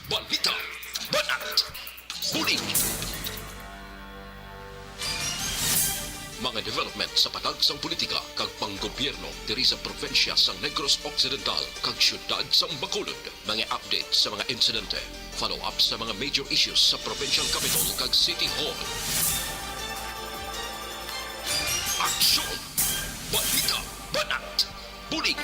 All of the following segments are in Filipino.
balita, banat, bulig. Mga development sa patagsang politika kag panggobyerno diri sa probinsya sang Negros Occidental kag syudad sang Bacolod. Mga update sa mga insidente, follow up sa mga major issues sa provincial capital kag city hall. Aksyon! Balita! Banat! Bulig!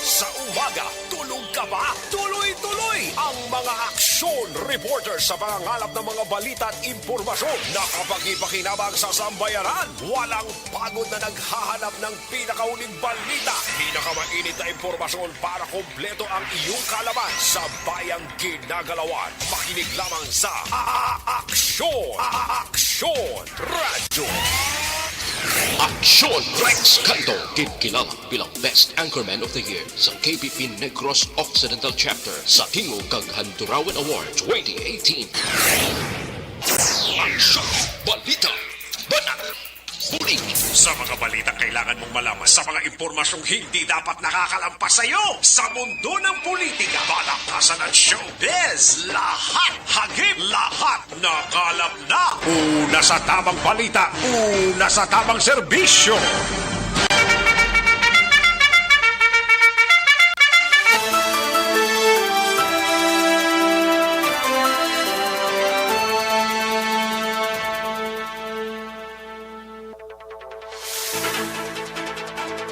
Sa umaga, tulog ka ba? Tuloy-tuloy ang mga aksyon reporter sa pangangalap ng mga balita at impormasyon na kapag-ipakinabang sa sambayanan. Walang pagod na naghahanap ng pinakauling balita. Pinakamainit na impormasyon para kompleto ang iyong kalaman sa bayang ginagalawan. Makinig lamang sa Aksyon! Aksyon Radyo! Aksyon! Rex Canto kinilala bilang Best Anchorman of the Year sa KBP Negros Occidental Chapter sa Tingog kag Handurawan Award 2018. Aksyon! Balita! Banat! Bulig! Sa mga balita kailangan mong malaman sa mga impormasyong hindi dapat nakakalampas sa iyo sa mundo ng politika, balakasan at showbiz. Lahat hagip, lahat nakalap na. Una sa tamang balita, una sa tamang serbisyo.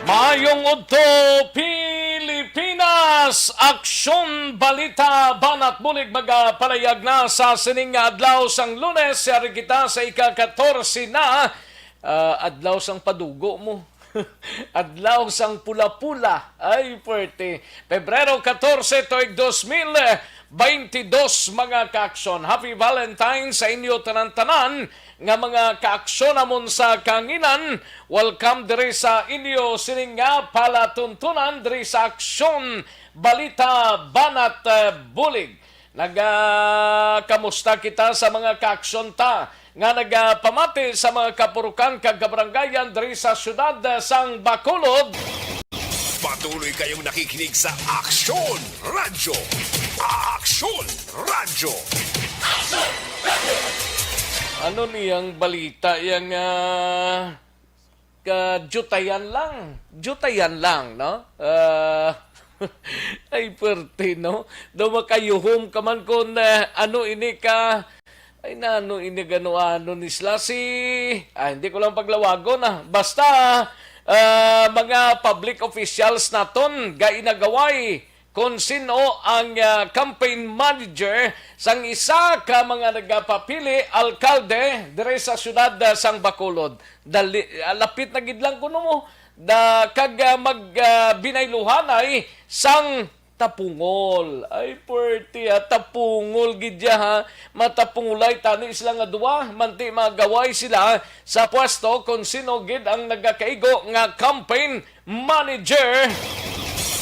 Mayong udto Pilipinas, aksyon balita banat bulig magapalayag na sa sining adlaw sang Lunes, yari kita sa ika-14 na adlaw sang padugo mo. Adlaw sang pula-pula ay puwerte. Pebrero 14 toig 2022 mga kaaksyon. Happy Valentine's sa inyo tanan-tanan nga mga kaaksyon namon sa kanginan. Welcome diri sa inyo sining nga palatuntunan diri sa aksyon balita banat bulig. Kamusta kita sa mga kaaksyon ta nga nagpamati sa mga kapurukan kag kabarangayan diri sa syudad sang Bacolod. Patuloy kayong nakikinig sa Aksyon Radyo. Aksyon Radyo. Ano niyang balita yang jutayan lang. Jutayan lang, no? Ay perte, no? Do makayuhom ka man kung ano ini ka. Ay na, ano ini gano nisla si... hindi ko lang paglawagon na. Basta, mga public officials naton gainagaway kung sino ang campaign manager sang isa ka mga nagpapili alkalde dire sa syudad sang Bacolod. Lapit na gid lang kuno mo da kag magbinayluhan ay sang tapungol. Ay puwerte tapungol gidya ha. Matapungulay tani sila nga duwa, manti magaway sila sa pwesto kung sino gid ang nagakaigo nga campaign manager.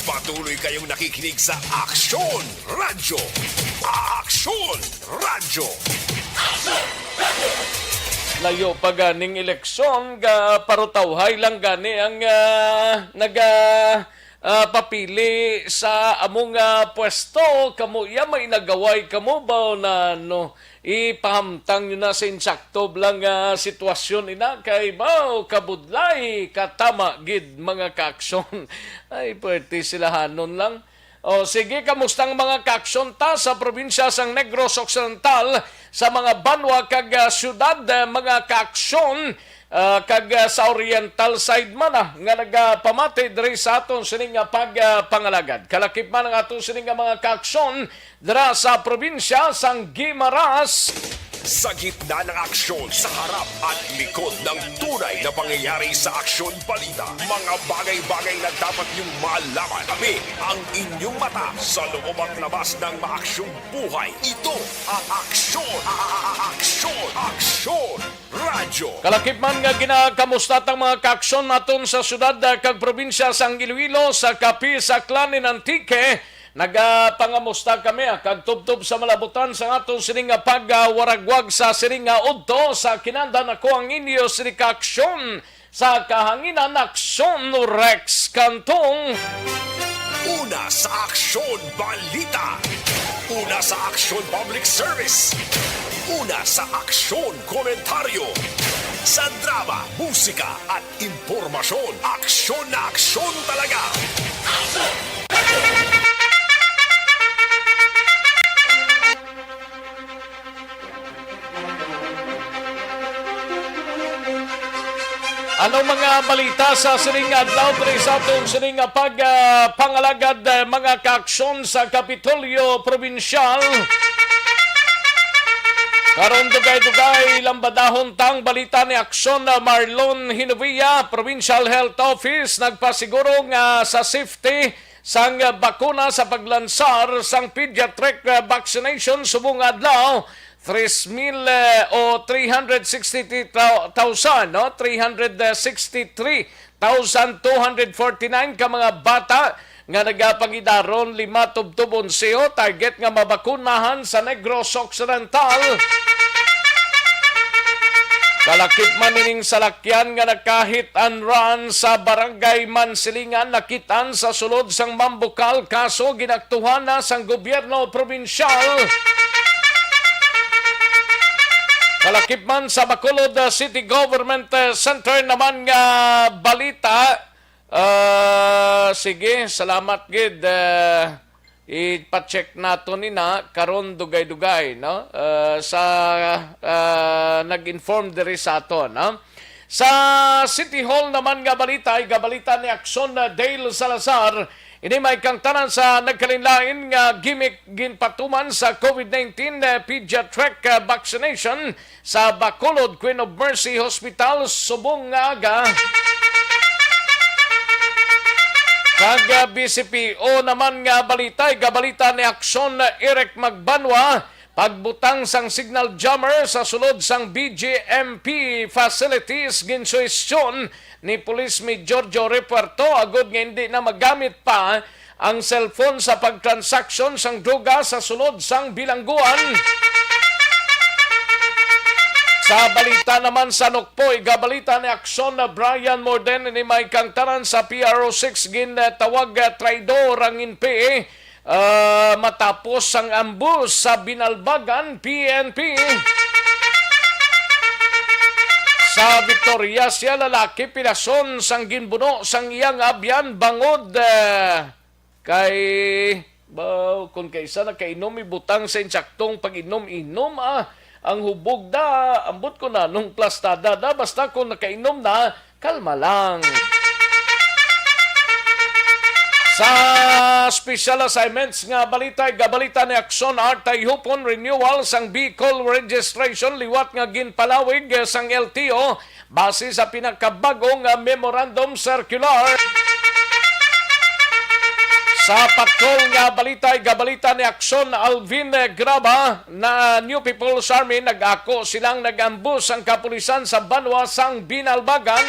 Patuloy kayong nakikinig sa Aksyon Radyo. Aksyon Radyo. Layo pa ganing eleksyon, parutawhay lang gani ang papili sa among pwesto. Kamo iya may nagaway kamo ba na ipahamtang nyo na sa insakto lang sitwasyon ina kay bao kabudlay katama gid mga kaaksyon. Ay pwede sila hanon lang. O sige, kamustang mga kaaksyon ta sa probinsya sang Negros Occidental sa mga banwa kag syudad mga kaaksyon kag sa oriental side man nga nagpamati diri sa aton sining pagpangalagad. Kalakip man ang aton sining mga kaaksyon dira sa probinsya sang Guimaras. Sa gitna ng aksyon, sa harap at likod ng tunay na pangyayari sa aksyon balita, mga bagay-bagay na dapat niyong malaman. Kami ang inyong mata sa loob at labas ng maaksyong buhay. Ito ang Aksyon! Aksyon! Aksyon! Radyo! Kalakip man nga ginakamusta tang mga kaaksyon naton sa syudad kag probinsya sang Iloilo sa Capi sa Klanin Antique. Nagapangamusta kami kag tubtob sa malabutan sa aton sining pagwaragwag sa sining udto sa kinandan ako ang inyo sining kaaksyon sa kahanginan Aksyon Rex Cantong. Una sa Aksyon Balita. Una sa aksyon public service. Una sa aksyon komentaryo. Sa drama, musika at impormasyon. Aksyon na aksyon talaga. Anong mga balita sa sining adlaw diri sa atong sining pangalagad mga kaaksyon sa Kapitolyo Probinsyal? Karon dugay-dugay lambadahon tang balita ni Aksyon Marlon Hinovia, Provincial Health Office nagpasiguro nga sa safety sang bakuna sa paglansar sang pediatric vaccination subong adlaw. 3,000 o 363,000, no? 363,249 ka mga bata nga nagapangidaron 5 tubtub 11 target nga mabakunahan sa Negros Occidental. Kalakip man nining salakyan nga nagkahit and run sa barangay Mansilingan nakitan sa sulod sang Mambukal kaso ginaktuhan na sang gobyerno probinsyal. Kalakip man sa Bacolod City Government Center naman nga balita. Sige, salamat gid. Ipa-check nato nina karon dugay-dugay, no? Sa nag-inform diri sa ato, no? Sa City Hall naman nga balita ay gabalita ni Aksyon Dale Salazar. Ini may kang tanan sa nagkalinlain nga gimmick ginpatuman sa COVID-19 pediatric vaccination sa Bacolod Queen of Mercy Hospital subong nga aga. Kag BCPO naman nga balita ay gabalita ni Aksyon Eric Magbanwa pagbutang sang signal jammer sa sulod sang BGMP facilities ginsuisyon ni Police Major Jory Puerto agud nga hindi na magamit pa ang cellphone sa pagtransaksyon sang droga sa sulod sang bilangguan. Sa balita naman sa Nukpoy, gabalita ni Aksyon na Brian Morden ni may kangtaran sa PRO6 tawag traidor ang INPE matapos ang ambus sa Binalbagan PNP. Sa Victoria, siya lalaki pinason sang ginbuno sang iyang abyan bangod kay kung kaysa nakainom ibutang sa insaktong pag-inom-inom ang hubog da, ambot ko na nung plastada da, basta kung nakainom na, kalma lang. Sa special assignments nga balita, gabalita ni Aksyon Artay Hupon renewal sang Bicol registration liwat nga ginpalawig sang LTO base sa pinakabagong memorandum circular. Sa patrol nga balita, gabalita ni Aksyon Alvin Graba na New People's Army nag-ako silang nag-ambus ang kapulisan sa Banwa sang Binalbagan.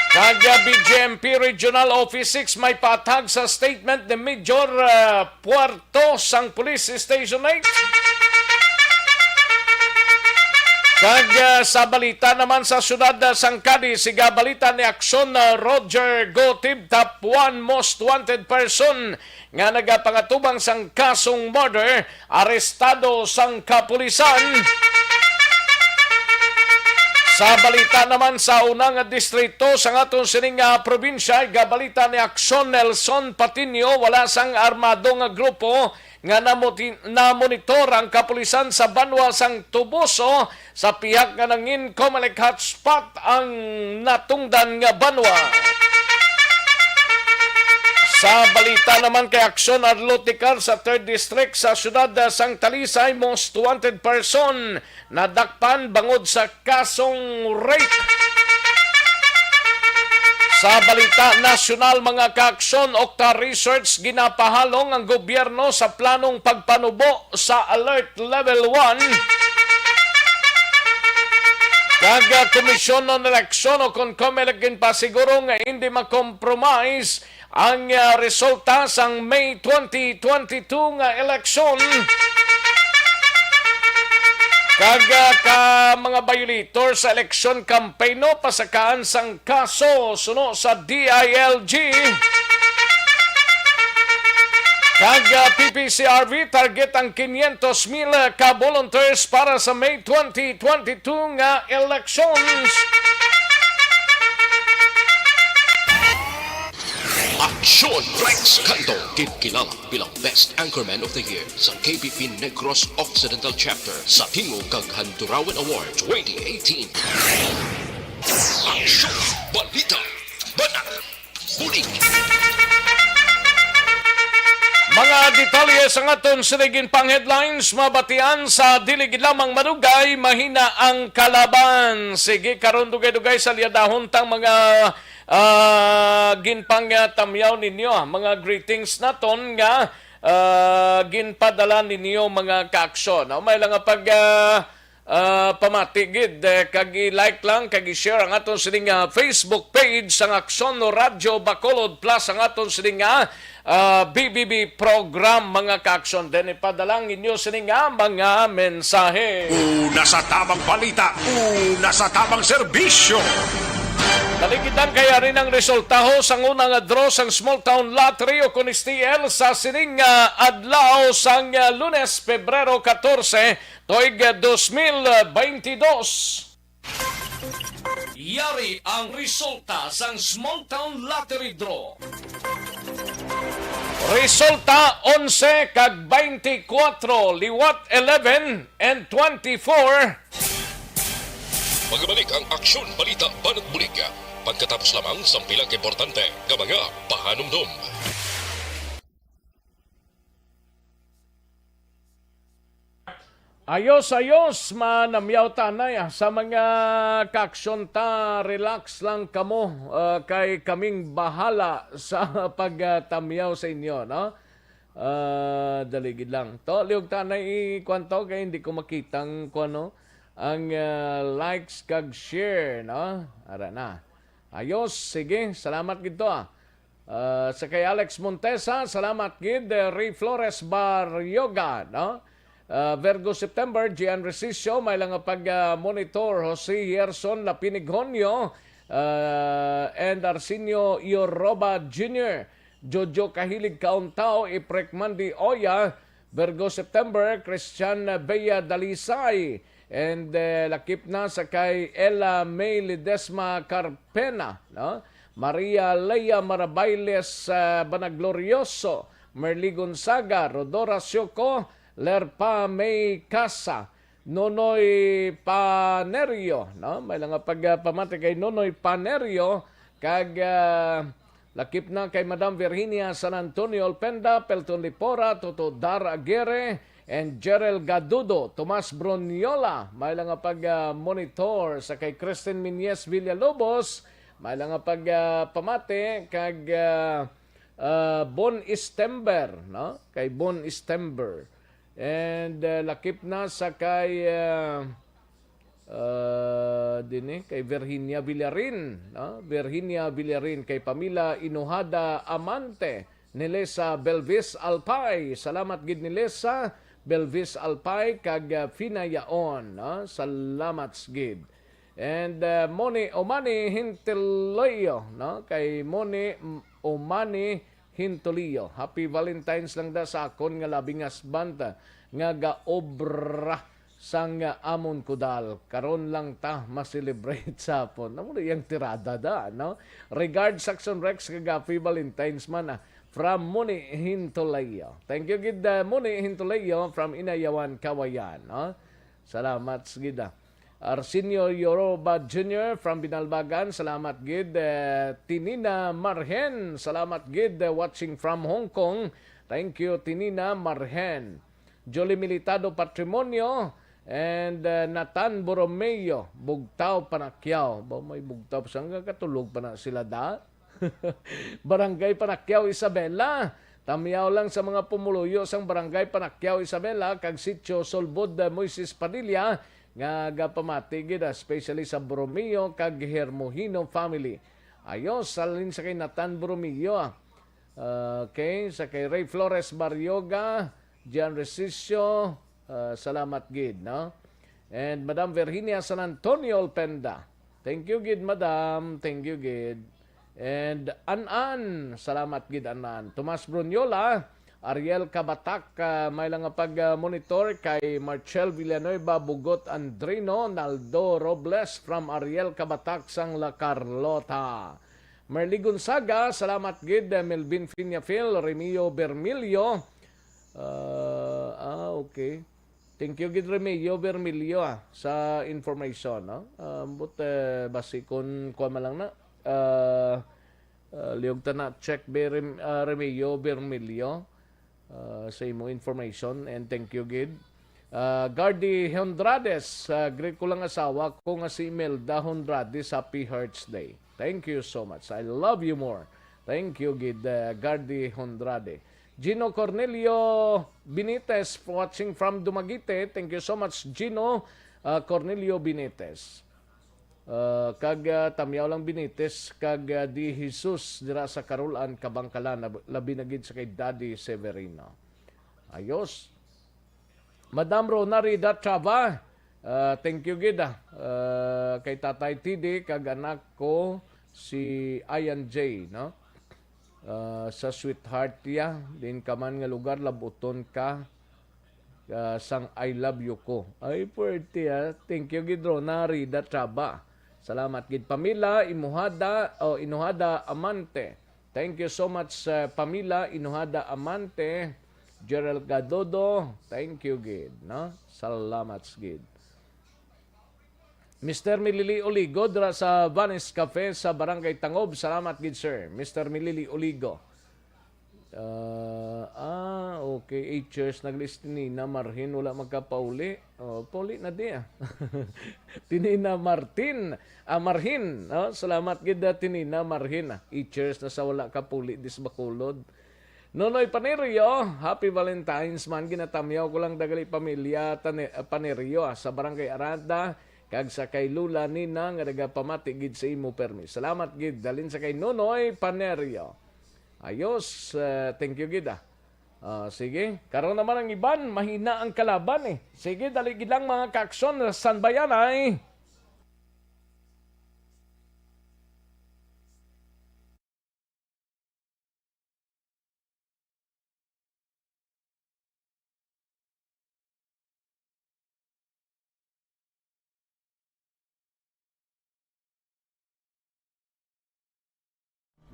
Kag BGMP Regional Office 6 may patag sa statement ni Major Puerto sang Police Station 8. Kag sa balita naman sa syudad sang Cadiz, siga balita ni Aksyon Roger Gotib, top 1 most wanted person nga nagapangatubang sang kasong murder, arestado sang kapulisan. Sa balita naman sa unang distrito sa atong sining probinsya, gabalita ni Aksyon Nelson Patinio, wala sang armadong grupo nga na-monitor ang kapulisan sa Banwa sang Tubuso sa pihak nga nangin Comelec hotspot ang natungdan nga Banwa. Sa balita naman kay Aksyon Arloticar sa 3rd District sa syudad sang Talisay, most wanted person nadakpan bangod sa kasong rape. Sa balita nasyonal mga kaaksyon, Okta Research ginapahalong ang gobyerno sa planong pagpanubo sa Alert Level 1. Kag komisyon ng eleksyon o kung Comelec pasiguro nga hindi makompromise ang resulta sang May 2022 nga eleksyon. Kaga ka mga violator sa election campaign no pasakaan sang kaso suno sa DILG. Kag PPCRV target ang 500,000 ka volunteers para sa May 2022 nga elections. Aksyon Rex Canto kinilala bilang Best Anchorman of the Year sa KBP Negros Occidental Chapter sa Tingog kag Handurawan Award 2018. Aksyon Balita Banat Bulig. Mga detalye sa aton sinigin pang headlines, mabatian sa diligid lamang madugay, mahina ang kalaban. Sige, karon dugay-dugay sa liyadahon tang mga ginpang tamyaw ninyo. Mga greetings naton nga ginpadala ninyo mga kaaksyon. May lang pag pamatigid, kag i-like lang, kag i-share ang aton sining Facebook page sang Aksyon no Radyo Bacolod plus ang aton sining BBB program mga kaaksyon. Den ipadalang inyo sining mga mensahe. Una sa tamang balita, una sa tamang serbisyo. Naligitan kaya rin ang resultaho sa unang draw sang Small Town Lottery o Kunistiel sa sining adlaw sang Lunes, Pebrero 14, tuig 2022. Yari ang resulta sang Small Town Lottery Draw. Resulta 11 kag 24, liwat 11 and 24. Magbalik ang Aksyon Balita Banat Bulig pagkatapos lamang sa pilang importante nga mga pahanumdum. Ayos manamyaw tanay sa mga kaaksyon ta, relax lang kamo, kay kaming bahala sa pagtamyaw sa inyo, no? Daligid lang. To liog tanay kwanto kay hindi ko makitang kuno ang likes kag share, no? Ara na. Ayos, sige, salamat gid to. Sa kay Alex Montesa, salamat gid. Ray Flores Baryoga, no? Virgo September, Gian Resicio, may lang pag-monitor Jose Hierson Lapinighonyo and Arsenio Ioroba Jr., Jojo Kahilig Kauntao, Iprek Mandi Oya, Virgo September, Christian Bea Dalisay, and lakip na sa kay Ella May Ledesma Carpena, no? Maria Leia Marabailes Banaglorioso, Merly Gonzaga, Rodora Sioco, Lerpa May Casa, Nonoy Panerio, no? May lang pagpamati kay Nonoy Panerio, kag lakip na kay Madam Virginia San Antonio Alpenda, Pelton Lipora, Toto Dar Aguirre, and Gerald Gadudo, Tomas Broniola. May lang pag-monitor sa kay Kristen Minyes Villalobos, may lang pagpamati kag Bon Istember, no? Kay Bon Istember. And lakip na sa kay kay Virginia Villarin, no? Virginia Villarin, kay Pamila Inuhada Amante, Nelesa Belvis Alpay. Salamat gid Nelesa Belvis Alpay kag Fina Yaon, no? Salamat gid. And Moni Omani Hintiloyo, no? Kay Moni Omani Hintolio. Happy Valentine's lang da sa akon nga labing asbanta nga gaobra sang amon kudal. Karon lang ta ma-celebrate sa apon. Amo yang tirada da, no? Regard Saxon Rex kag Happy Valentine's man from Moni Hintolio. Thank you gid Moni Hintolio from Inayawan, Kawayan, no? Salamat gid. Arsenio Yoroba Jr. from Binalbagan, salamat gid. Tinina Marhen, salamat gid, watching from Hong Kong. Thank you Tinina Marhen. Jolie Militado Patrimonio and Nathan Borromeo, Bugtaw Panakyaw. Ba may Bugtaw sangga katulog pa na sila da. Barangay Panakyaw Isabela. Tamiyaw lang sa mga pumuluyo sang Barangay Panakyaw Isabela kag Sitio Solbod Moises Padilla nga gapamati gid, especially sa Borromeo kag Hermohino family. Ayos salin sa kay Nathan Borromeo. Okay, sa kay Ray Flores Baryoga, Gian Resicio, salamat gid, no? And Madam Virginia San Antonio Alpenda. Thank you gid Madam, thank you gid. And Anan, salamat gid Anan. Tomas Brunyola, Ariel Kabatak, may lang nga pag-monitor kay Marcel Villanueva, Bugot Andrino, Naldo Robles from Ariel Kabatak, sang La Carlota. Merly Gonzaga, salamat gid. Melvin Finyafil, Remio Bermilio. Okay. Thank you gid Remio Bermilio sa information. No? Basikon ko malang na. Liog ta na check Remio Bermilio. Sa imo information and thank you gid. Gardy Hondrades, great ko lang asawa ko nga si Imelda Hondrades, happy Hearts Day. Thank you so much. I love you more. Thank you gid Gardy Hondrade. Gino Cornelio Benitez watching from Dumaguete. Thank you so much Gino Cornelio Benitez. Kag tamyaw lang Benitez kag di Jesus dira sa Karulan Kabangkalan labi na gid sa kay Daddy Severino. Ayos. Madam Ronarida Chava, thank you gid kay Tatay Tidi kag anak ko si Ayan J, no? Sa Sweetheart ya, din ka man nga lugar labuton ka sang I love you ko. Ay puwerte thank you gid Ronarida Chava. Salamat gid Pamela Inuhada Inuhada Amante. Thank you so much Pamela Inuhada Amante. Gerald Gadodo, thank you gid, no? Salamat gid. Mr. Milili Oligo dira sa Vanes Cafe sa Barangay Tangob. Salamat gid sir. Mr. Milili Oligo. Okay. 8 years naglist Tinina Marhin. Wala magkapauli. Pauli na di Tinina Martin. Marhin. Salamat gid Tinina Marhin. 8 years na sa wala kapuli dis Bacolod. Nonoy Panerio. Happy Valentine's man. Ginatamyaw ko lang dagali pamilya Panerio sa Barangay Aranda. Kag sa kay Lula Nina nga nagapamati gid sa imo permis. Salamat gid dalin sa kay Nonoy Panerio. Ayos, thank you gid sige, karon naman ang iban, mahina ang kalaban Sige, dali gid lang mga kaaksyon sa Sanbayan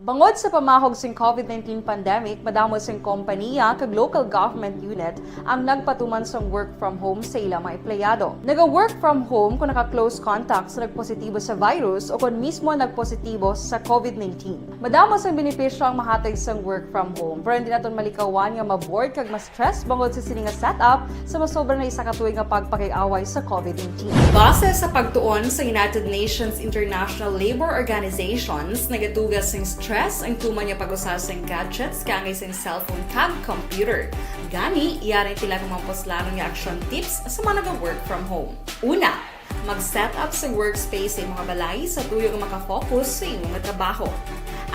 Bangod sa pamahog sing COVID-19 pandemic, madamo sing kompanya kag local government unit ang nagpatuman sang work from home sa ilang mga empleyado. Naga-work from home kung naka-close contact sa nagpositibo sa virus o kung mismo nagpositibo sa COVID-19. Madamo sang benepisyo ang mahatag sang work from home, pero hindi naton malikawan nga ma-bored kag ma-stress bangod sa sini nga setup sa masobra na isa ka tuig nga pagpakiaway sa COVID-19. Base sa pagtuon sa United Nations International Labor Organizations, nagatugas sing stress ang tuman niya pag-usar sa gadgets kangay sa cellphone kag computer. Gani, iyari tila kung maposlanong nga action tips sa mga nag-work from home. Una, mag-set up sa workspace sa mga balay sa tuyo nga makafocus sa imong trabaho.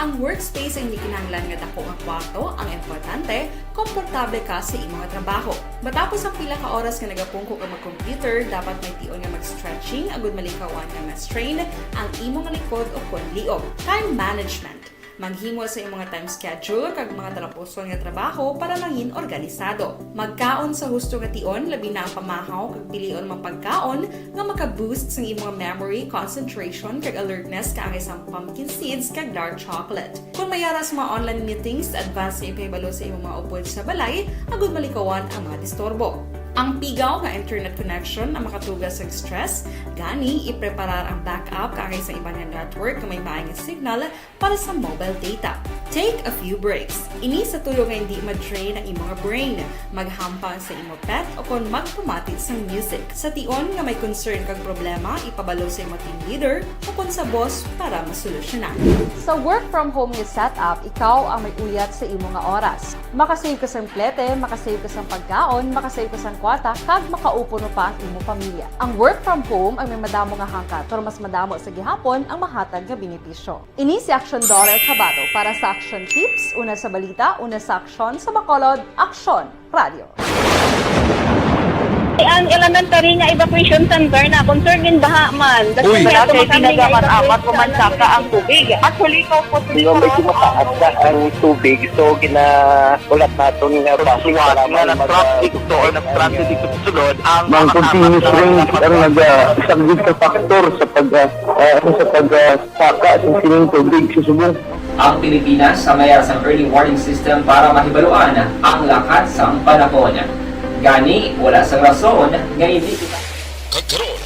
Ang workspace ay hindi kinahanglan nga dako nga kwarto, ang importante, komportable ka sa imong trabaho. Matapos ang pila ka oras nga nagapungko ka mag-computer, dapat may tion nga mag-stretching agud malikawan nga ma-strain ang imong likod o konliog. Time management. Maghimo sa imong time schedule kag mga talapuson nga trabaho para maging organisado. Magkaon sa husto nga tion, labi na ang pamahaw kag pilion mang pagkaon nga maka-boost sa imong memory, concentration kag alertness kaangay sa pumpkin seeds kag dark chocolate. Kung mayara sa mga online meetings, advance nga ipahibalo sa imong mga upod sa balay, agud malikawan ang mga disturbo. Ang pigaw nga internet connection ang makatugas sa stress, gani ipreparar ang backup kaangay sa ibang network nga may maayong signal para sa mobile data. Take a few breaks. Ini sa tuyo nga hindi ma-drain ang imong brain, maghampang sa imong pet o kung magpumatid sa music. Sa tion nga may concern kag problema, ipabalo sa imong team leader o kung sa boss para masolusyonan. Sa work from home nga setup, ikaw ang may uyat sa imong nga oras. Makasave ka sa plete, makasave ka sa pagkaon, makasave ka sa kwata, kag makaupo no pa ang imong pamilya. Ang work from home ay may madamo nga hangkat, pero mas madamo sa gihapon ang mahatag nga benepisyo. Ini si Action Dollar Kabato para sa Action Tips, una sa balita, una sa aksyon sa Bacolod, Aksyon Radio. ang elementary nga evacuation center na concern in baha man. Uy. Kaya Kaya pinagamat-amat evacuation kumansaka ang tubig. Actually, ikaw po Hindi medyo mataas na ang tubig. So, ulat natin nga passing para nga ng traffic to or nag-traffic dito sa sulod ang Mang continuous rain ang isang good factor sa pagsaka sa sining tubig sa subong. Ang Pilipinas sa mayroon sa early warning system para mahibaluan ang lakas sa panahon. Gani, wala sa rason nga hindi kita Kagkaroon,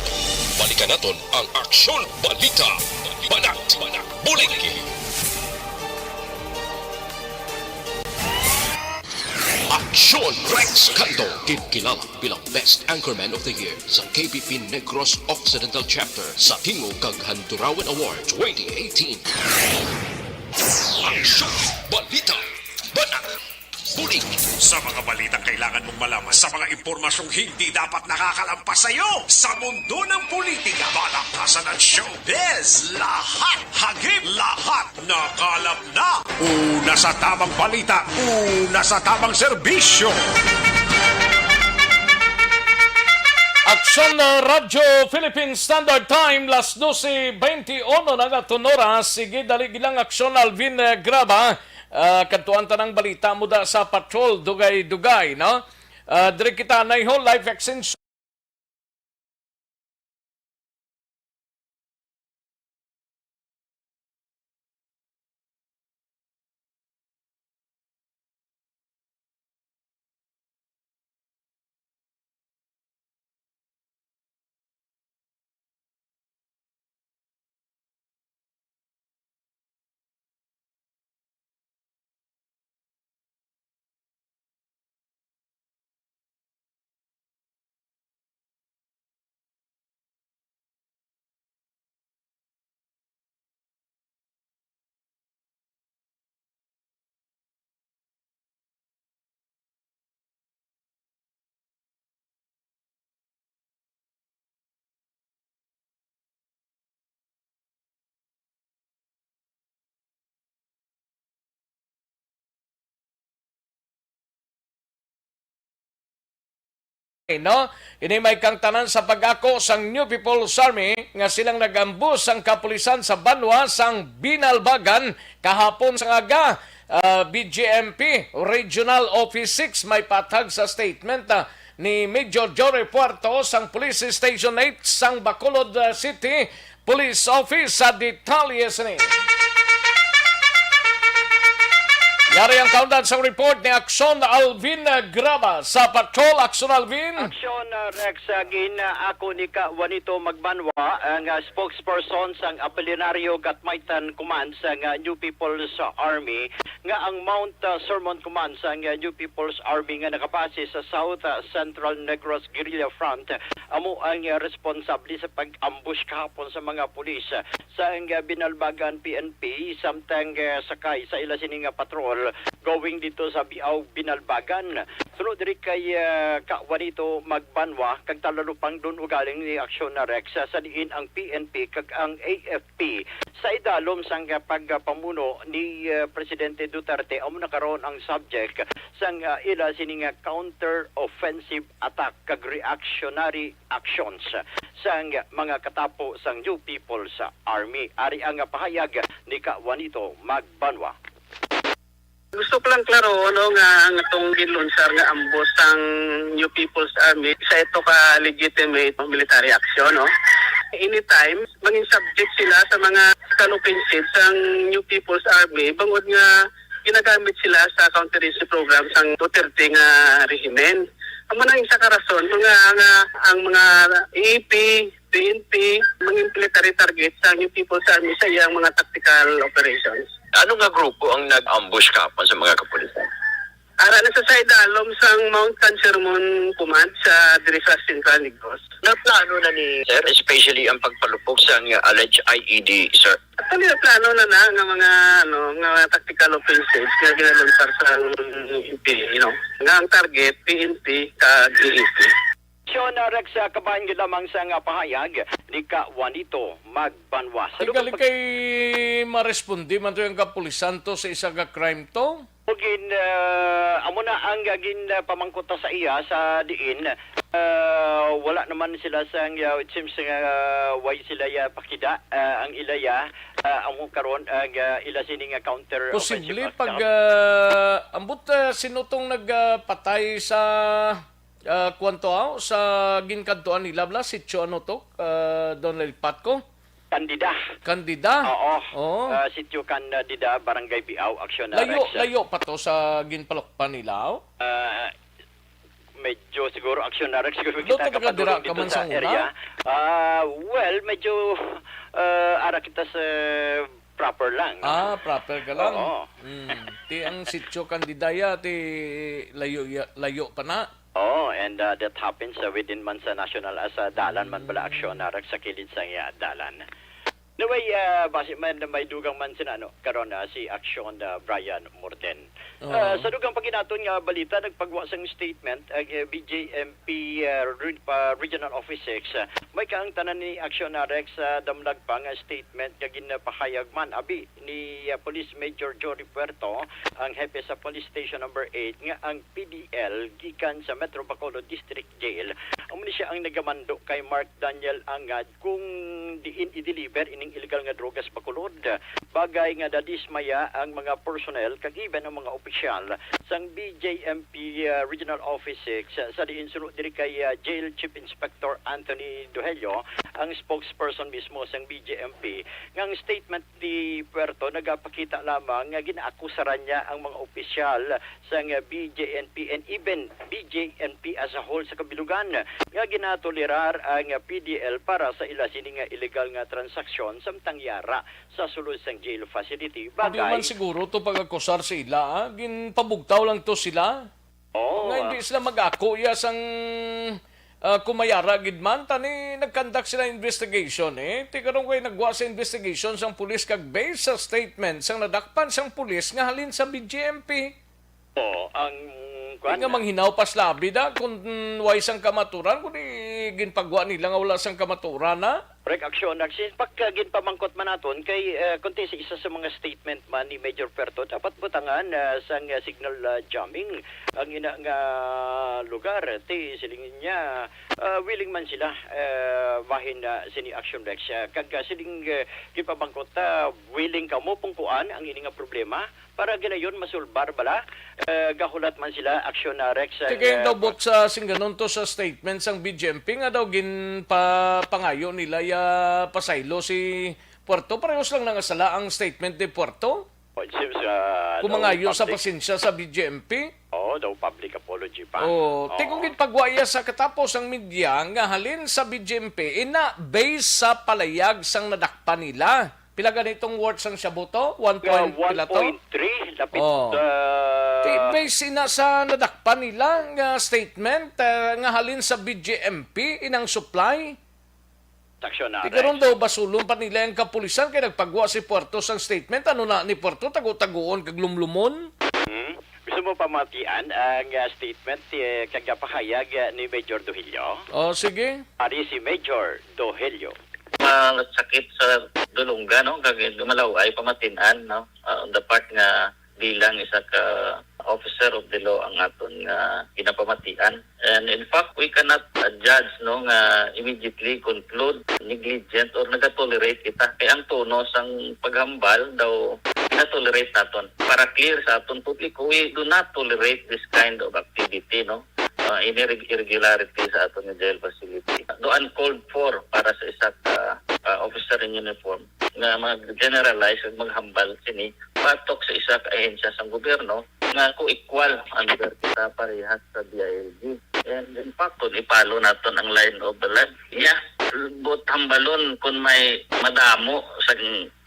balikan naton ang Aksyon Balita. Banat, bulig. Aksyon Rex Canto, kilala bilang Best Anchorman of the Year sa KBP Negros Occidental Chapter sa Tingog kag Handurawan Award 2018. Aksyon Balita. Banat, bulig. Sa mga balitang kailangan mong malaman, sa mga impormasyong hindi dapat nakakalampas sa iyo, sa mundo ng politika, balakasan ng showbiz, lahat, hagip, lahat, nakalap na. Una sa tamang balita, una sa tamang serbisyo. Aksyon Radyo Philippine Standard Time, las 12:21 na gatunora. Sige, dali gilang Aksyon Alvin Graba. Kantuan tanang balita muda sa patrol, dugay-dugay, no? Dire kita na yung live extension. No, ini may kang tanan sa pag-ako sang New People's Army nga silang nagambus ang kapulisan sa Banwa sang Binalbagan kahapon sa aga. BGMP Regional Office 6 may patag sa statement ni Major Jory Puerto sang Police Station 8 sang Bacolod City Police Office sa detalye sini. Yari ang countdown sa report ni Aksyon Alvin Graba sa Patrol. Aksyon Alvin. Aksyon Rex gin ako ni ka Juanito Magbanwa ang spokesperson sang Apolinario Gatmaitan Command sang New People's Army nga ang Mount Sermon Command sang New People's Army nga nakapase sa South Central Negros Guerrilla Front amo ang responsable sa pag-ambush kahapon sa mga pulis sa Binalbagan PNP samtang sakay sa ila sining patrol going dito sa Biaw Binalbagan. Sunod diri kay Juanito Magbanwa kag talalupang dun ugaling ni Aksyon na Rex sa diin ang PNP kag ang AFP sa idalom sang pagpamuno ni Presidente Duterte amo nakaroon ang subject sang ila sining counter-offensive attack kag reactionary actions sang mga katapo sang New People's Army. Ari ang pahayag ni Juanito Magbanwa. Gusto ko lang klaro nga ang itong ginlunsar nga ambos ang New People's Army sa ito ka legitimate military action, no? Anytime, maging subject sila sa mga offensive sang New People's Army, bangod nga ginagamit sila sa counter-terrorism program sang Duterte nga rehimen. Ang manang isa ka rason, ang mga AP, PNP, mga military target sa New People's Army sa iyang mga tactical operations. Ano nga grupo ang nag-ambush kapon sa mga kapulisan? Ara na sa Saidalom sang Mount Sermon Command sa Dirisa Central Negros. Naplano na ni Sir, especially ang pagpalupok sa alleged IED, Sir? Actually, plano na nga mga nga tactical offensives nga ginalunsar sa PNP, nga ang target PNP kag EAP. Aksyon Rex kabahan gid lamang sa pahayag ni Juanito Magbanwa. Tigali kay marespondi man to yung kapulisan to sa isa ka crime to? Amo na ang gin pamangkota sa iya sa diin Wala naman sila sa it seems why sila pakida ang ilaya ang karon ang ila sining counter Posible offensive pag attack. ambot sinutong nagpatay sa kwanto sa ginkantuan nila bla sitio ano to Donald Patco Kandida. Oo. Oo. Sitio Kandida, Barangay Biao, Action na Layo pa to sa ginpalokpan nila. Medyo siguro action na siguro Doon kita talaga dira kapatulong ka man dito sa sa area. Well, medyo ara kita sa proper lang. Proper ka lang. Oo. Ti ang sitio Candidaya ti layo pa na. And that happens within man sa national as dalan man bala aksyon na sa kilid sa dalan. Anyway, base man may dugang man sinano karon si Action Brian Morten. Sa dugang paginaton nga balita nagpagwa sang statement ang BJMP Regional Office 6 may kaang tanan ni Action Rex damlag pa nga statement nga ginapahayag man abi ni Police Major Jory Puerto ang hepe sa Police Station number 8 nga ang PDL gikan sa Metro Bacolod District Jail amo ni siya ang nagamando kay Mark Daniel Angad kung diin i-deliver ining illegal nga drogas Bacolod. Bagay nga dadismaya ang mga personnel kag even ang mga opisyal sang BJMP Regional Office 6 sa diin sunod diri kay Jail Chief Inspector Anthony Duhelio ang spokesperson mismo sang BJMP nga ang statement ni Puerto nagapakita lamang nga ginaakusaran niya ang mga opisyal sang BJNP and even BJNP as a whole sa kabilugan nga ginatolerar ang PDL para sa ila sining illegal nga transaksyon samtang yara sa sulod sang jail facility. Hindi man siguro to pag-akusar sila. Ginpabugtaw lang to sila. Nga hindi sila mag-ako sang kumayara gidman tani nagkandak sila investigation Ti karon kay nagwa sa investigation sang pulis kag based sa statement sang nadakpan sang pulis nga halin sa BJMP. Ang nga manghinaw pas labi da kung way sang kamaturan kung ginpagwa nila nga wala sang kamaturan na. Correct action. Pagka ginpamangkot man naton kay kunti sa isa sa mga statement man ni Major Puerto dapat butangan sang signal jamming ang ina nga lugar ti silingin niya willing man sila bahin sini action Rex kag siling ginpamangkot willing ka mo pungkuan ang ini nga problema para ginayon masulbar bala gahulat man sila action Rex. Kaya daw bot sa singganon to sa statement sang BJMP nga daw ginpapangayo nila pasaylo si Puerto. Parehos lang nangasala ang statement ni Puerto. It seems kumangayo sa pasensya sa BJMP. daw public apology pa. Ti kung ginpagwaya sa katapos ang media nga halin sa BJMP ina based sa palayag sang nadakpan nila. Pila ganitong words ang siyabuto? 1.3 lapit. Base ina sa nadakpan nila nga statement nga halin sa BJMP inang supply. Ikaroon daw basulong pa nila ang kapulisan kaya nagpagwa si Puerto sang statement. Ano na ni Puerto? Tago-tagoon kag lumlumon? Gusto mo pamatian ang statement kagapahayag ni Major Duhelio? Sige. Ari si Major Duhelio. Sakit sa dulungga, no? Kag gumalaw ay pamatinan, no? On the part nga bilang isa ka officer of the law ang aton nga ginapamatian. And in fact, we cannot judge, no, nga immediately conclude negligent or nagatolerate kita. Kaya ang tono sang paghambal daw na-tolerate naton. Para clear sa aton publiko, we do not tolerate this kind of activity, no? Irregularity sa aton nga jail facility. Do uncalled for para sa isa ka officer in uniform nga mag-generalize at maghambal sini patok sa isa ka ahensya sa gobyerno nga ko-equal under kita parehas sa DILG. And in fact, kung ipalo naton ang line of the land, but hambalon kung may madamo sa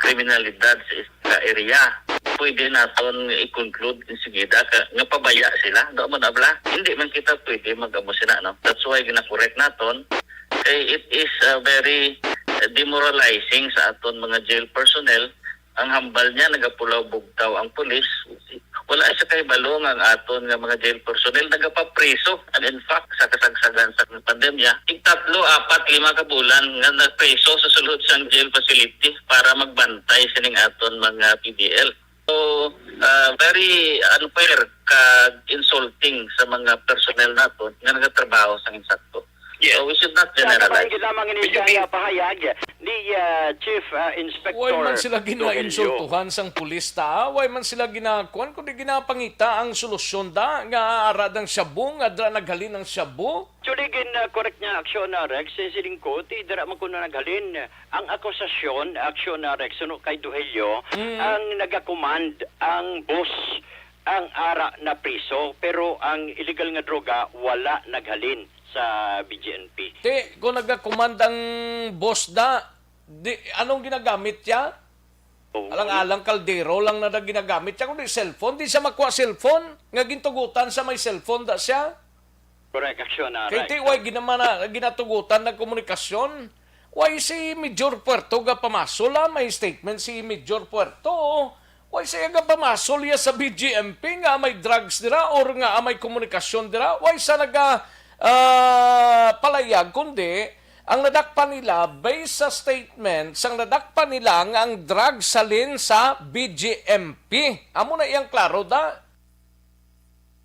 kriminalidad sa area, pwede naton i-conclude insigida nga pabaya sila. Do man abla, hindi man kita pwede mag-amo sila, no? That's why gina-correct naton kay it is very demoralizing sa aton mga jail personnel. Ang hambal niya nagapulaw bugtaw ang pulis. Wala sa kay balong ang aton nga mga jail personnel nagapapreso. And in fact, sa kasagsagan sa pandemya, 3, 4, 5 ka bulan nga nagpreso sa sulod sang jail facility para magbantay sining aton mga PDL. So, very unfair ka-insulting sa mga personnel nato nga nagatrabaho sa insakto. So, we should not generalize. Kapag lamang ini siya pahayag ni Chief Inspector Way man sila Rogelio. ginainsultuhan sang pulis ta, way man sila ginakuan kundi ginapangita ang solusyon da nga aradang shabu nga dra naghalin ang shabu. Actually, correct niya aksyon na Rex, silingko, ti dara man kuno naghalin. Ang akusasyon, aksyon na Rex, suno kay Duhelio, ang nagakumand, ang boss, ang ara na priso, pero ang illegal nga droga, wala naghalin sa BGNP. Kung nagakumand ang boss da, anong ginagamit niya? Alang-alang kaldero lang na ginagamit niya. Kung di cellphone, di siya makuha cellphone. Nga gintugutan sa may cellphone da siya. Correct, aksyon na Kaya ti, way ginatugutan ng komunikasyon. Way si Major Puerto ga pamasol may statement si Major Puerto. Way siya ga pamasol ya sa BGMP nga may drugs dira or nga may komunikasyon dira. Way sa palayag kundi ang nadakpan nila based sa statement sang nadakpan nila nga ang drugs salin sa BGMP. Amo na iyang klaro da.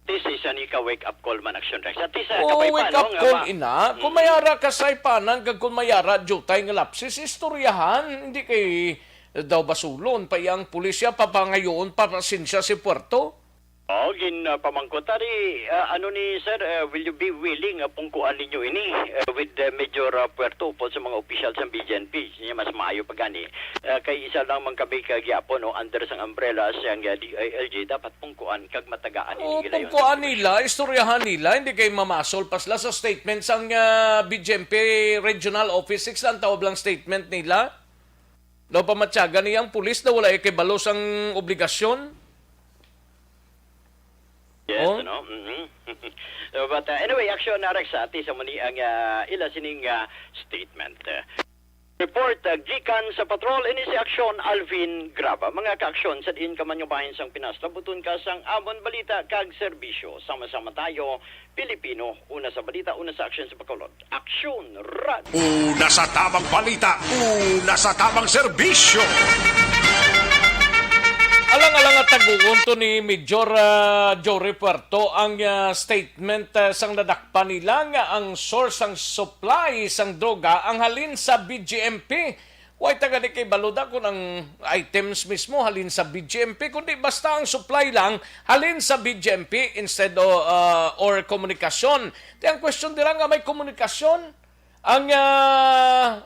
This is an wake up call man action Rex. At isa Wake up call ina. Kung mayara ka sa ipanan, kag kung mayara jutay nga lapsis, istoryahan. Hindi kay daw basulon pa yang pulisya papangayon papasinsya si Puerto. Pamangkot tari, ano ni sir, will you be willing pungkuan ninyo ini with Major Puerto po sa mga officials ng BGNP? Siya mas maayo pa gani. Kay isa lang man kami kagyapon under sang umbrella siyang DILG, dapat pungkuan kag matagaan ini gila yun. Pungkuan nila, istoryahan nila, hindi kay mamasol pasla sa statement sang BGMP Regional Office 6 lang tawag lang statement nila. Daw pamatyaga niyang pulis na wala kay balos ang obligasyon. Yes, no? But anyway, action na Rex ati sa muni ang ila sining statement. Report gikan sa patrol ini si aksyon Alvin Graba. Mga ka-aksyon sa diin ka man yung bahin sang Pinas. Labuton ka sang amon balita kag serbisyo. Sama-sama tayo, Pilipino. Una sa balita, una sa aksyon sa Bacolod. Aksyon Rad. Una sa tamang balita, una sa tamang serbisyo. Alang-alang at taguon to ni Major Jory Puerto ang statement sang nadakpan nila nga ang source ang supply sang droga ang halin sa BGMP. Huwag taga di kay baluda kung ang items mismo halin sa BGMP, kundi basta ang supply lang halin sa BGMP instead or komunikasyon. Ang question dira nga may komunikasyon. Ang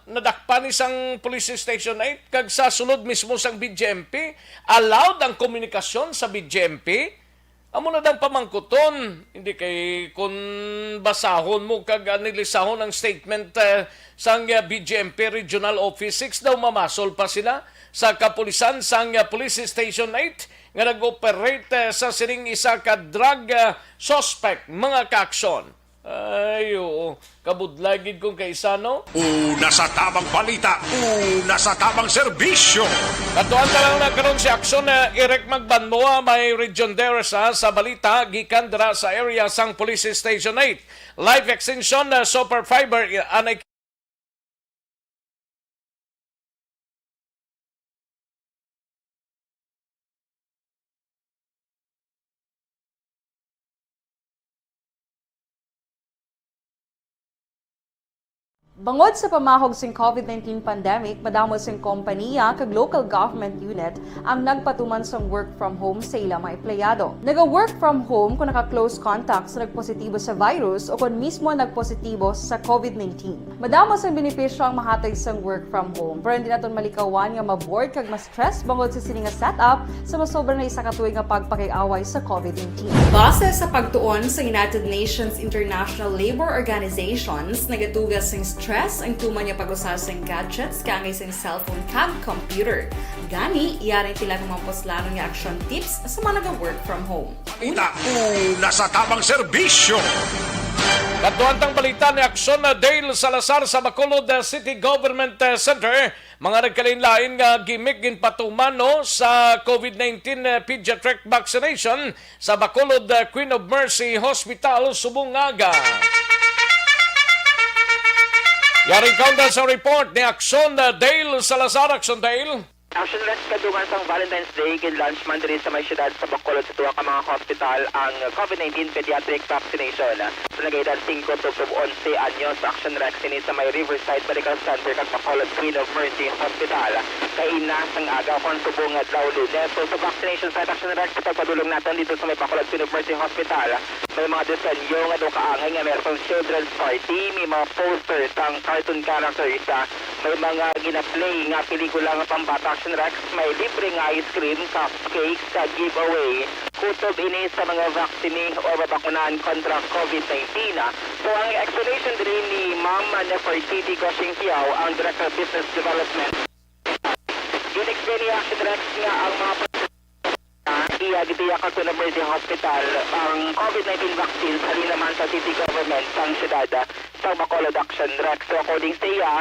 nadakpan isang police station 8 kag sa sulod mismo sang BGMP allowed ang komunikasyon sa BGMP. Amo na dang pamangkuton, hindi kay kun basahon mo kag anilisahon ang statement sang BGMP Regional Office 6 daw mamasol pa sila sa kapulisan sang Police Station 8 nga nag-operate sa sining isa ka drug suspect mga kaaksyon. Ay, oo. Kabudlagid kong kaisa, no? Una sa tamang balita, una sa tamang serbisyo. Katuan ka lang nagkaroon si aksyon na Eric Magbanmoa, may region there sa balita, gikan dira sa area sang Police Station 8. Live extension na super fiber, anay Bangod sa pamahog sing COVID-19 pandemic, madamo sing kompanya kag local government unit ang nagpatuman sang work from home sa ilang mga empleyado. Naga-work from home kung naka-close contact sa nagpositibo sa virus o kung mismo nagpositibo sa COVID-19. Madamo sang benepisyo ang mahatag sang work from home, pero hindi naton malikawan nga ma-bored kag ma-stress bangod sa sining nga setup sa masobra na isa ka tuig nga pagpakiaway sa COVID-19. Base sa pagtuon sa United Nations International Labor Organizations, nagatugas sing stress ang tuman niya pag-usar sa gadgets kang isang cellphone kag computer. Gani, iyarin tila ng mga poslano nga action tips sa mga nag-work from home. Una sa tamang serbisyo. Katuantang balita ni Aksyon na Dale Salazar sa Bacolod City Government Center. Mga nagkalinlain nga gimmick ginpatuman sa COVID-19 pediatric vaccination sa Bacolod Queen of Mercy Hospital, Subungaga. Yaring kaunta sa report ni Aksyon Dale Salazar. Aksyon Dale. Action Rex kadungan sang Valentine's Day kin lunch man diri sa may syudad sa Bacolod sa tuwa ka mga hospital ang COVID-19 pediatric vaccination. Nagaydan 5 to 11 anyos Action Rex ini sa may Riverside Medical Center kag Bacolod Queen of Mercy Hospital. Kay ina sang aga kon subong adlaw Lunes. So sa vaccination site Action Rex pagpadulong natin dito sa may Bacolod Queen of Mercy Hospital. May mga disenyo nga do kaangay nga meron children's party, may mga posters ang cartoon characters, may mga gina-play nga pelikula nga pambata Action Rex, may libre nga ice cream, cupcakes, giveaway, kutob ini sa mga vaccine o babakunan kontra COVID-19. So ang explanation din ni Ma'am Nefertiti Goshing Piao, ang Director of Business Development. In-explain ni Action Rex nga ang mga gitiyak ako ng Mercy Hospital ang COVID-19 vaccines halin naman sa city government sang syudad sa Bacolod Action Rex. So according sa iya,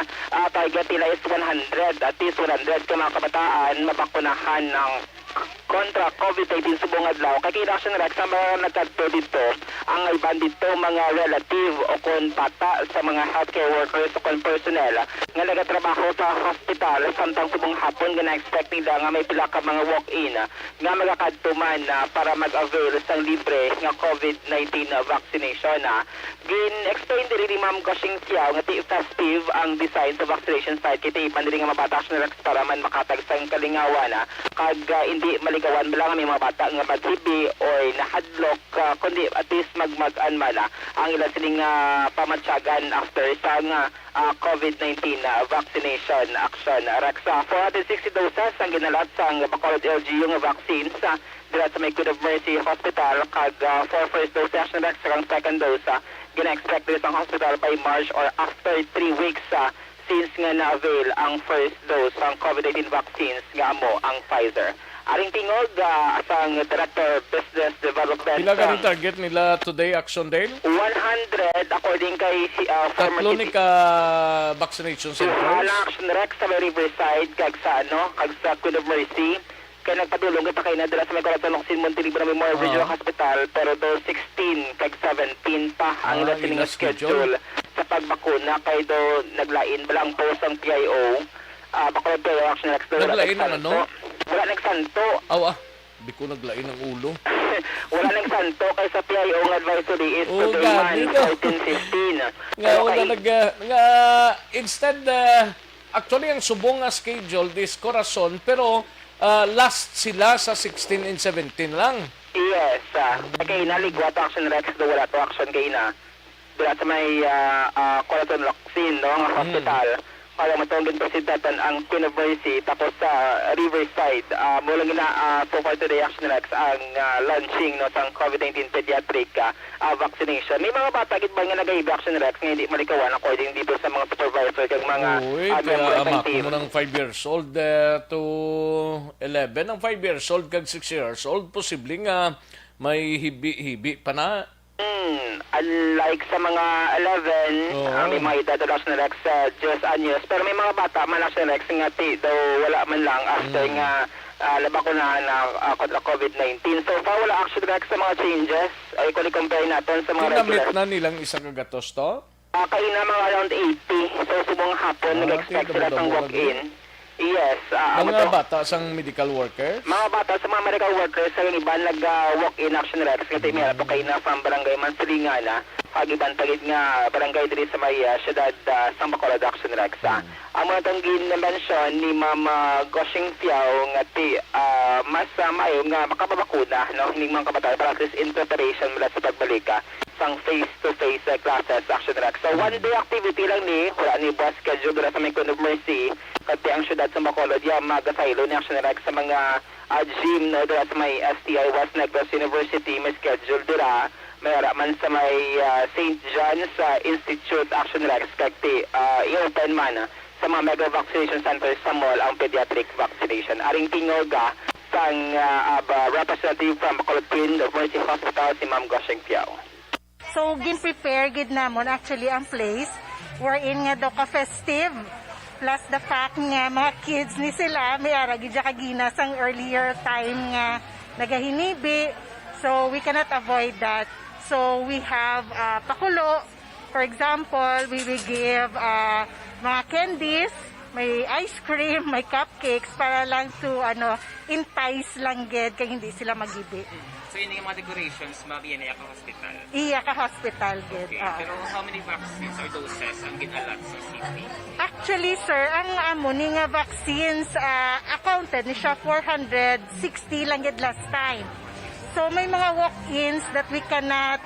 target nila is 100, at least 100 ka mga kabataan mabakunahan ng kontra COVID-19 subong adlaw. Kay Action Rex ang mga nagkadto dito, ang iban dito mga relative o kon bata sa mga healthcare workers o kon personnel nga nagatrabaho sa hospital samtang subong hapon nga na-expect nila nga may pila ka mga walk-in nga magakadto man para mag-avail sa libre nga COVID-19 vaccination. Gin-explain din ni Ma'am Goshing Siao nga ti festive ang design sa vaccination site kiti ipan din nga mabata Action Rex para man makatag sa kalingawan kag hindi maligawan lang may mga bata nga maghibi o nahadlok kundi at least magmagan man ang ilang sining pamatsyagan after sa COVID-19 vaccination Action Rex. 460 doses ang ginalat sa Bacolod LGU nga vaccines dira sa may Queen of Mercy Hospital kag for first dose Action Rex kag second dose gina-expect dito sa hospital by March or after 3 weeks since nga na-avail ang first dose ng COVID-19 vaccines nga mo ang Pfizer. Aring tingog asang Director Business Development. Pila ka target nila today, Action Day? 100 according kay former Tatlo ni ka vaccination centers? Wala Action Rex sa Riverside kag sa Queen of Mercy. Kaya nagpadulong kita kayo na dala sa may Corazon Locsin Montenegro Memorial Regional Hospital pero do 16 kag 17 pa ang ilang sining schedule sa pagbakuna kay do naglain balang post ang PIO. Bacolod PIO Action Rex. Naglain ang ano? Wala nagsanto. Di ko naglain ang ulo. Wala nagsanto kay sa PIO nga advisory is today man 14-15. Nga instead actually ang subong nga schedule this Corazon pero last sila sa 16 and 17 lang. Yes. Kay naligwat Action Rex do wala to action kay na. Dira sa may Corazon Locsin no nga hospital. Para matulong presidatan ang Queen of Mercy tapos sa Riverside mula na so far today Action Rex ang launching no sang COVID-19 pediatric vaccination. May mga bata gid ba nga nagay Action Rex nga hindi malikawan according dito sa mga supervisor kag mga kaya amak mo ng 5 years old to 11 ang 5 years old kag 6 years old posible nga may hibi pa na. Unlike sa mga 11, may mga edad na Action Rex 10 anyos. Pero may mga bata man Action Rex nga daw wala man lang after nga labakunahan na kontra COVID-19. So far wala Action Rex sa mga changes. Ay kung i-compare natin sa mga regular. Kinamit na nilang isang kagatos to? Kayo na mga around 80. So subong hapon nag-expect sila ng walk-in. Yes. Mga bata sang medical workers? Mga bata sa mga medical workers sa yung iban nag-walk-in Action Rex kasi may to kayo na from Barangay Mansilingana pag-iban tagid nga barangay diri sa may syudad sa Bacolod Action Rex. Ang mga itong gin-mention ni Ma'am Goshing Piao nga mas maayo nga makapabakuna no? Hindi mga kabataan para at least in preparation mula sa pagbalik sang face-to-face classes Action Rex. So one day activity lang ni wala ni boss schedule dira sa may Queen of Mercy kasi ang syudad sa Bacolod magasaylo ni Action Rex sa mga gym no dira sa may STI West Negros University may schedule dira may man sa may St. John's Institute Action Rex kagti i-open man sa mga mega vaccination centers sa mall ang pediatric vaccination. Aring tingoga sang representative from Bacolod Queen of Mercy Hospital si Ma'am Goshing Piao. So, gin-prepare gid namon actually ang place wherein nga daw ka-festive. Plus the fact nga mga kids ni sila may ara gid kagina sang earlier time nga nagahinibi. So, we cannot avoid that. So, we have pakulo. For example, we will give mga candies may ice cream, may cupcakes para lang to entice lang gid kay hindi sila magibi. So yun yung mga decorations, ma'am, yan ay ako hospital. Iya ka hospital gid. Okay, pero how many vaccines or doses ang ginalat sa city? Actually, sir, ang amo ni nga vaccines accounted ni siya 460 lang gid last time. So may mga walk-ins that we cannot,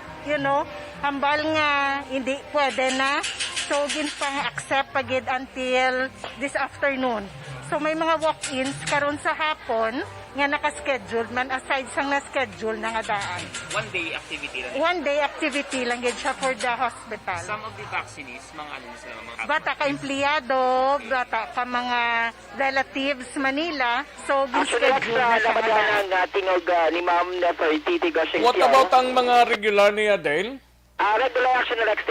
hambal nga hindi pwede na. So ginpang accept pagid until this afternoon. So may mga walk-ins karon sa hapon nga naka-schedule man aside sang na-schedule na nga daan. One-day activity lang. One-day activity lang gid siya for the hospital. Some of the vaccines, mga ano sila, mga Bata ka empleyado, bata ka mga relatives Manila, so Actually, schedule na siya nga daan. ang tingog ni Ma'am Nefertiti Goshing. What about ang mga regular niya, Dale? Regular Action Rex,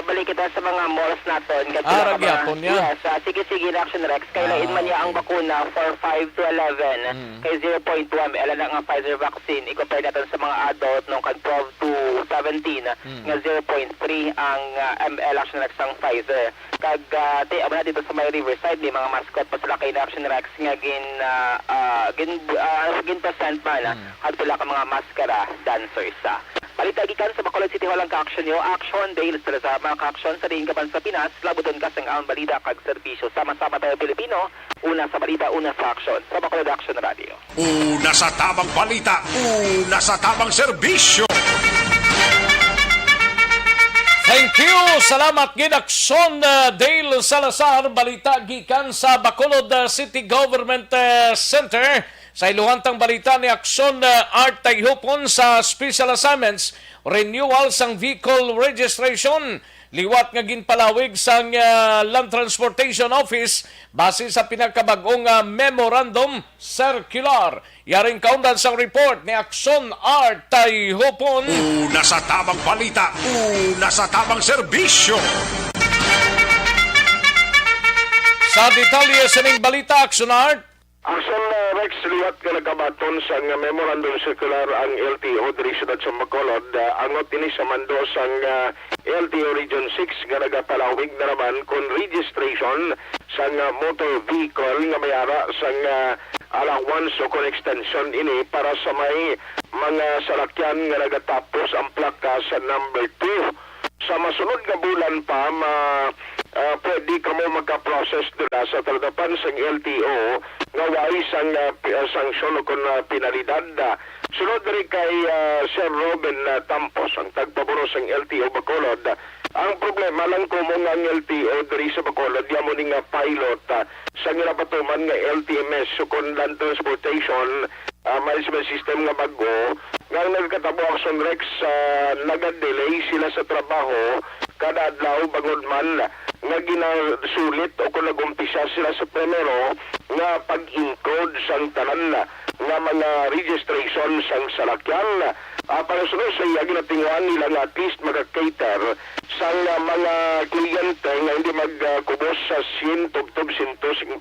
balik kita sa mga malls natin. Ragyapon niya. Yes, sige Action Rex. Kailain man niya ang bakuna for 5 to 11. Kay 0.1, ala na nga Pfizer vaccine. I-compare natin sa mga adult nung 12 to 17. Nga 0.3 ang ML Action Rex ang Pfizer. Kag, amo na dito sa may Riverside, may mga mascot pa sila kay Action Rex nga gin percent man. Hadpila ka mga maskara, dancers. Balita gikan sa Bacolod City Hall ang ka-action nyo. Action Dale sa mga ka-action sa rin kapan sa Pinas. Labuton ka sa ang balita kag serbisyo. Sama-sama tayo Pilipino. Una sa balita, una sa action. Sa Bacolod Action Radio. Una sa tamang balita, una sa tamang serbisyo. Thank you! Salamat gid-aksyon Dale Salazar, balita gikan sa Bacolod City Government Center. Sa iluhantang balita ni Aksyon Art Tayhupon sa Special Assignments, renewal sang vehicle registration. Liwat nga ginpalawig sang Land Transportation Office base sa pinakabagong memorandum circular. Yaring kaundan sang report ni Aksyon Art Tayhupon. Una sa tamang balita, una sa tamang serbisyo. Sa detalye sa ning balita, Aksyon Art. Action Rex, liwat ka nagkabaton sa memorandum circular ang LTO diri sa Bacolod. Angot ini sa mando sang LTO Region 6 nga nagapalawig na naman kung registration sang motor vehicle nga mayara sang allowance o kung extension ini para sa may mga salakyan nga nagatapos ang plaka sa number 2. Sa masunod nga bulan pa, pwede ka mo magka-process doon sa taladapan sang LTO nga wais ang sanksyon o kung penalidad. Sunod rin kay Sir Robin Tampos, ang tagpaburo sang LTO Bacolod. Ang problema lang ko mo nga ang LTO diri sa Bacolod, yamo ni nga pilot sa nilapatuman nga LTMS o kung land transportation management system nga bago nga nagkatabo Action Rex nag-delay sila sa trabaho kada adlaw bangod man nga ginasulit o kung nag-umpisa sila sa primero nga pag-encode sang tanan nga mga registration sang salakyan. Para sunod sa iya ginatinguan nila nga at least mag-cater sa mga kliyente nga hindi magkubos sa 100 to 150.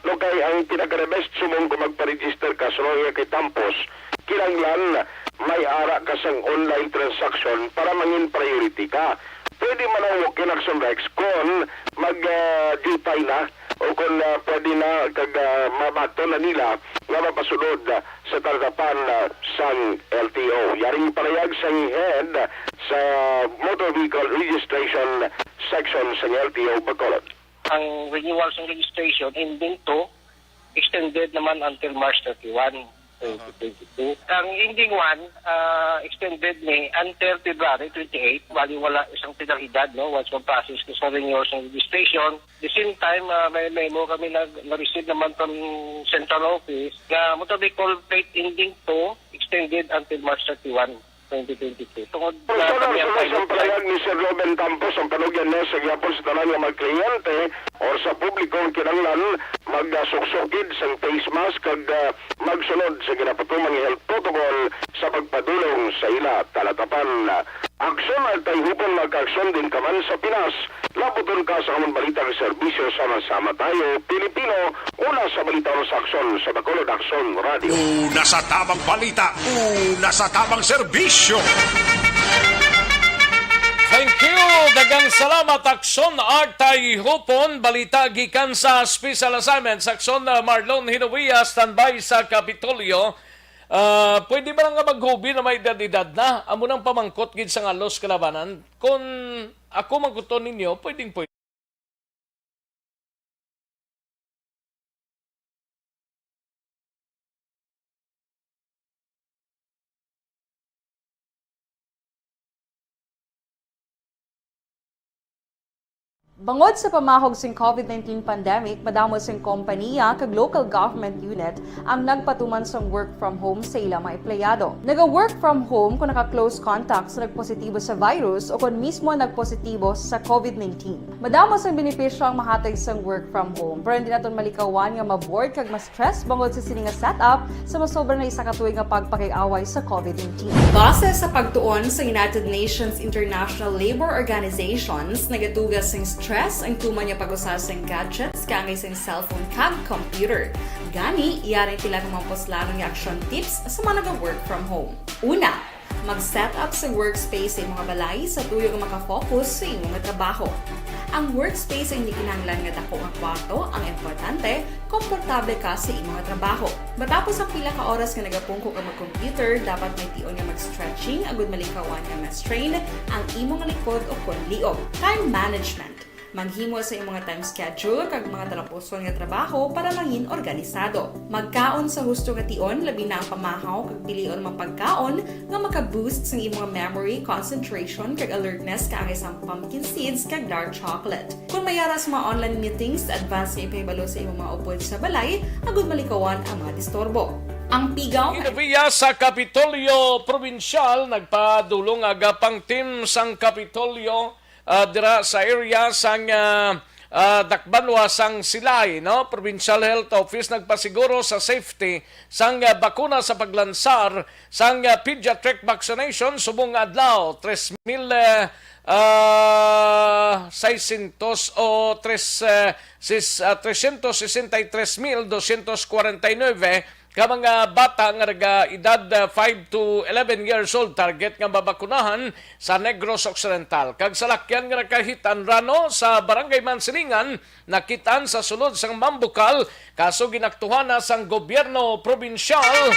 No kay ang pinaka-best sumong kung magpa-register ka sa mga kay Tampos, kinanglan may ara ka sang online transaction para mangin priority ka. Pwede man ang walk-in Action Rex kung mag-dupay na o kung pwede na kag mabato na nila nga mapasunod sa tatapan sang LTO. Yaring parayag sa head sa motor vehicle registration section sa LTO Bacolod. Ang renewal sa registration ending to extended naman until March 31, 2022. Ang ending one extended ni until February 28, bali wala isang penalidad once ma-process ko sa renewal sa registration. The same time may memo kami na-receive naman from Central Office na motor vehicle plate ending to extended until March 31, 2022. Tungod na kami ang ang palayag ni Sir Robin Campos ang panugyan na sa gyapon sa tanan nga mga kliyente o sa publiko kinahanglan magsuksukid sa face mask kag magsunod sa ginapatuman nga health protocol sa pagpadulong sa ila talatapan. Aksyon at tayhupon mag-aksyon din kaman sa Pinas. Labuton ka sa kamang balita ng serbisyo, sama-sama tayo Pilipino. Una sa balita sa aksyon sa Bacolod Action Radio. Una sa tamang balita, una sa tamang serbisyo. Thank you! Dagang salamat, Akson Artay Hupon. Balita gikan sa Special Assignments. Akson Marlon Hinuia, standby sa Kapitolyo. Pwede ba nga maghubi na may edad na? Amo nang pamangkot gid sa ngalos kalabanan. Kung ako mangkuton ninyo, pwede. Bangod sa pamahog sing COVID-19 pandemic, madamo sing kompanya kag local government unit ang nagpatuman sang work from home sa ilang mga empleyado. Naga-work from home kung naka-close contacts na nagpositibo sa virus o kung mismo nagpositibo sa COVID-19. Madamo sang benepisyo ang mahatag sang work from home, pero hindi naton malikawan nga ma-bored kag ma-stress bangod sa sini nga setup sa masobra na isa ka tuig nga pagpakiaway sa COVID-19. Base sa pagtuon sa United Nations International Labour Organizations, nagatugas sing stress ang tuman niya pag-usas ng gadgets kangay sa cellphone kag computer. Gani, iyaring tila kumamposlan ng action tips sa mga nag-work from home. Una, mag-set up sa workspace sa mga balay sa tuyo nga makafocus sa imong trabaho. Ang workspace ay hindi kinahanglan nga dako nga kwarto, ang importante, komportable ka sa imong trabaho. Matapos ang pila ka oras nga nagapungko ka mag-computer, dapat may tion nga mag-stretching agud malikawan nga ma-strain ang imong likod o konliog. Time management. Maghimo sa imong time schedule kag mga talapuson nga trabaho para mangin organisado. Magkaon sa husto nga tion, labi na ang pamahaw kag pilion mang pagkaon nga maka-boost sa imong memory, concentration kag alertness kaangay sa pumpkin seeds kag dark chocolate. Kung mayara sa mga online meetings, advance nga ipahibalo sa imong mga upod sa balay, agud malikawan ang mga disturbo. Ang pigaw Inabiya sa Kapitolyo Provincial, nagpadulong agapang team sang Kapitolyo dira sa area sang Dakbanwa sang Silay, no? Provincial Health Office nagpasiguro sa safety sang bakuna sa paglansar sang pediatric vaccination subong adlaw 3,600 o 363,249 ka mga bata nga edad 5 to 11 years old, target nga babakunahan sa Negros Occidental. Kag salakyan nga nakahitan rano sa Barangay Mansilingan, nakitaan sa sulod sang Mambukal, kaso ginaktuhan na sang gobyerno probinsyal.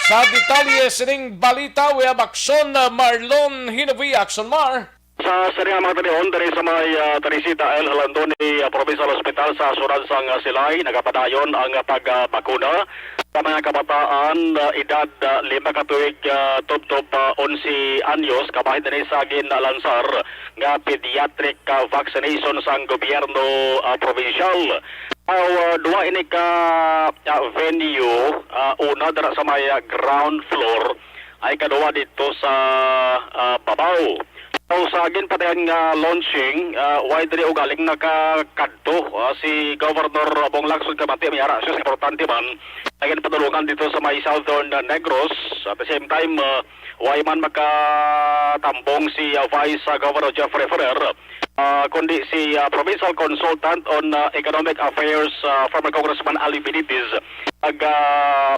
Sa detalye sining balita, we have Akson Marlon Hinuia. Akson Mar. Sa sarili mga tanihon, dari sa may Teresita L. Halandoni Provincial Hospital sa Suransang Silay, nagapadayon ang pagbakuna sa mga kabataan edad 5 katuig top 11 anyos, kabahid na sa ginalansar nga pediatric vaccination sang gobyerno provincial. Dua ini ka venue, una dara sa may ground floor, ay kaduwa dito sa babaw. So, sa agin patayan nga launching, wide rin ugaling nakakadto si Governor Bong Lacson Kamati, may ara siya importante man, agin patulungan dito sa may Southern Negros. At the same time, why man makatambong si Vice Governor Jeffrey Ferrer, kundi si Provincial Consultant on Economic Affairs, former Congressman Ali Benitez, ag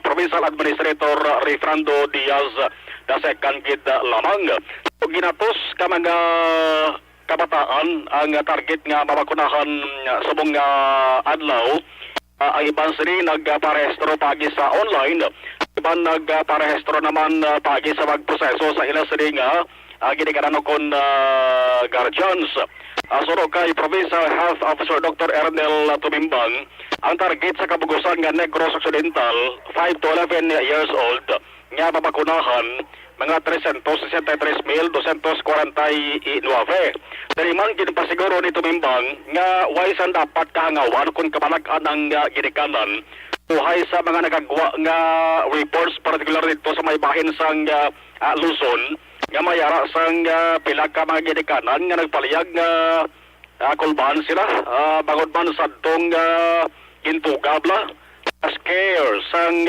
Provincial Administrator Refrando Diaz, dasekan gid lamang. Ginatos ka mga kabataan ang target nga mabakunahan subong adlaw. Ang iban sini nagparehistro pagi sa online, iban nagparehistro naman pagi sa magproseso sa ilang sini nga ginikanan kon guardians. Suro kay Provincial Health Officer Dr. Ernel Tumimbang, ang target sa kabugusan nga Negros Occidental 5 to 11 years old nga mabakunahan mga 363,249. Dari man ginapasiguro ni Tumimbang nga waisan dapat kahangawan kung kabalag-an ang ginikanan buhay sa mga nagagawa nga reports, particular dito sa may bahin sang Luzon, nga mayara sang pila ka mga ginikanan nga nagpaliyag nga kulbaan sila bangod man sa dong gintugabla scare sang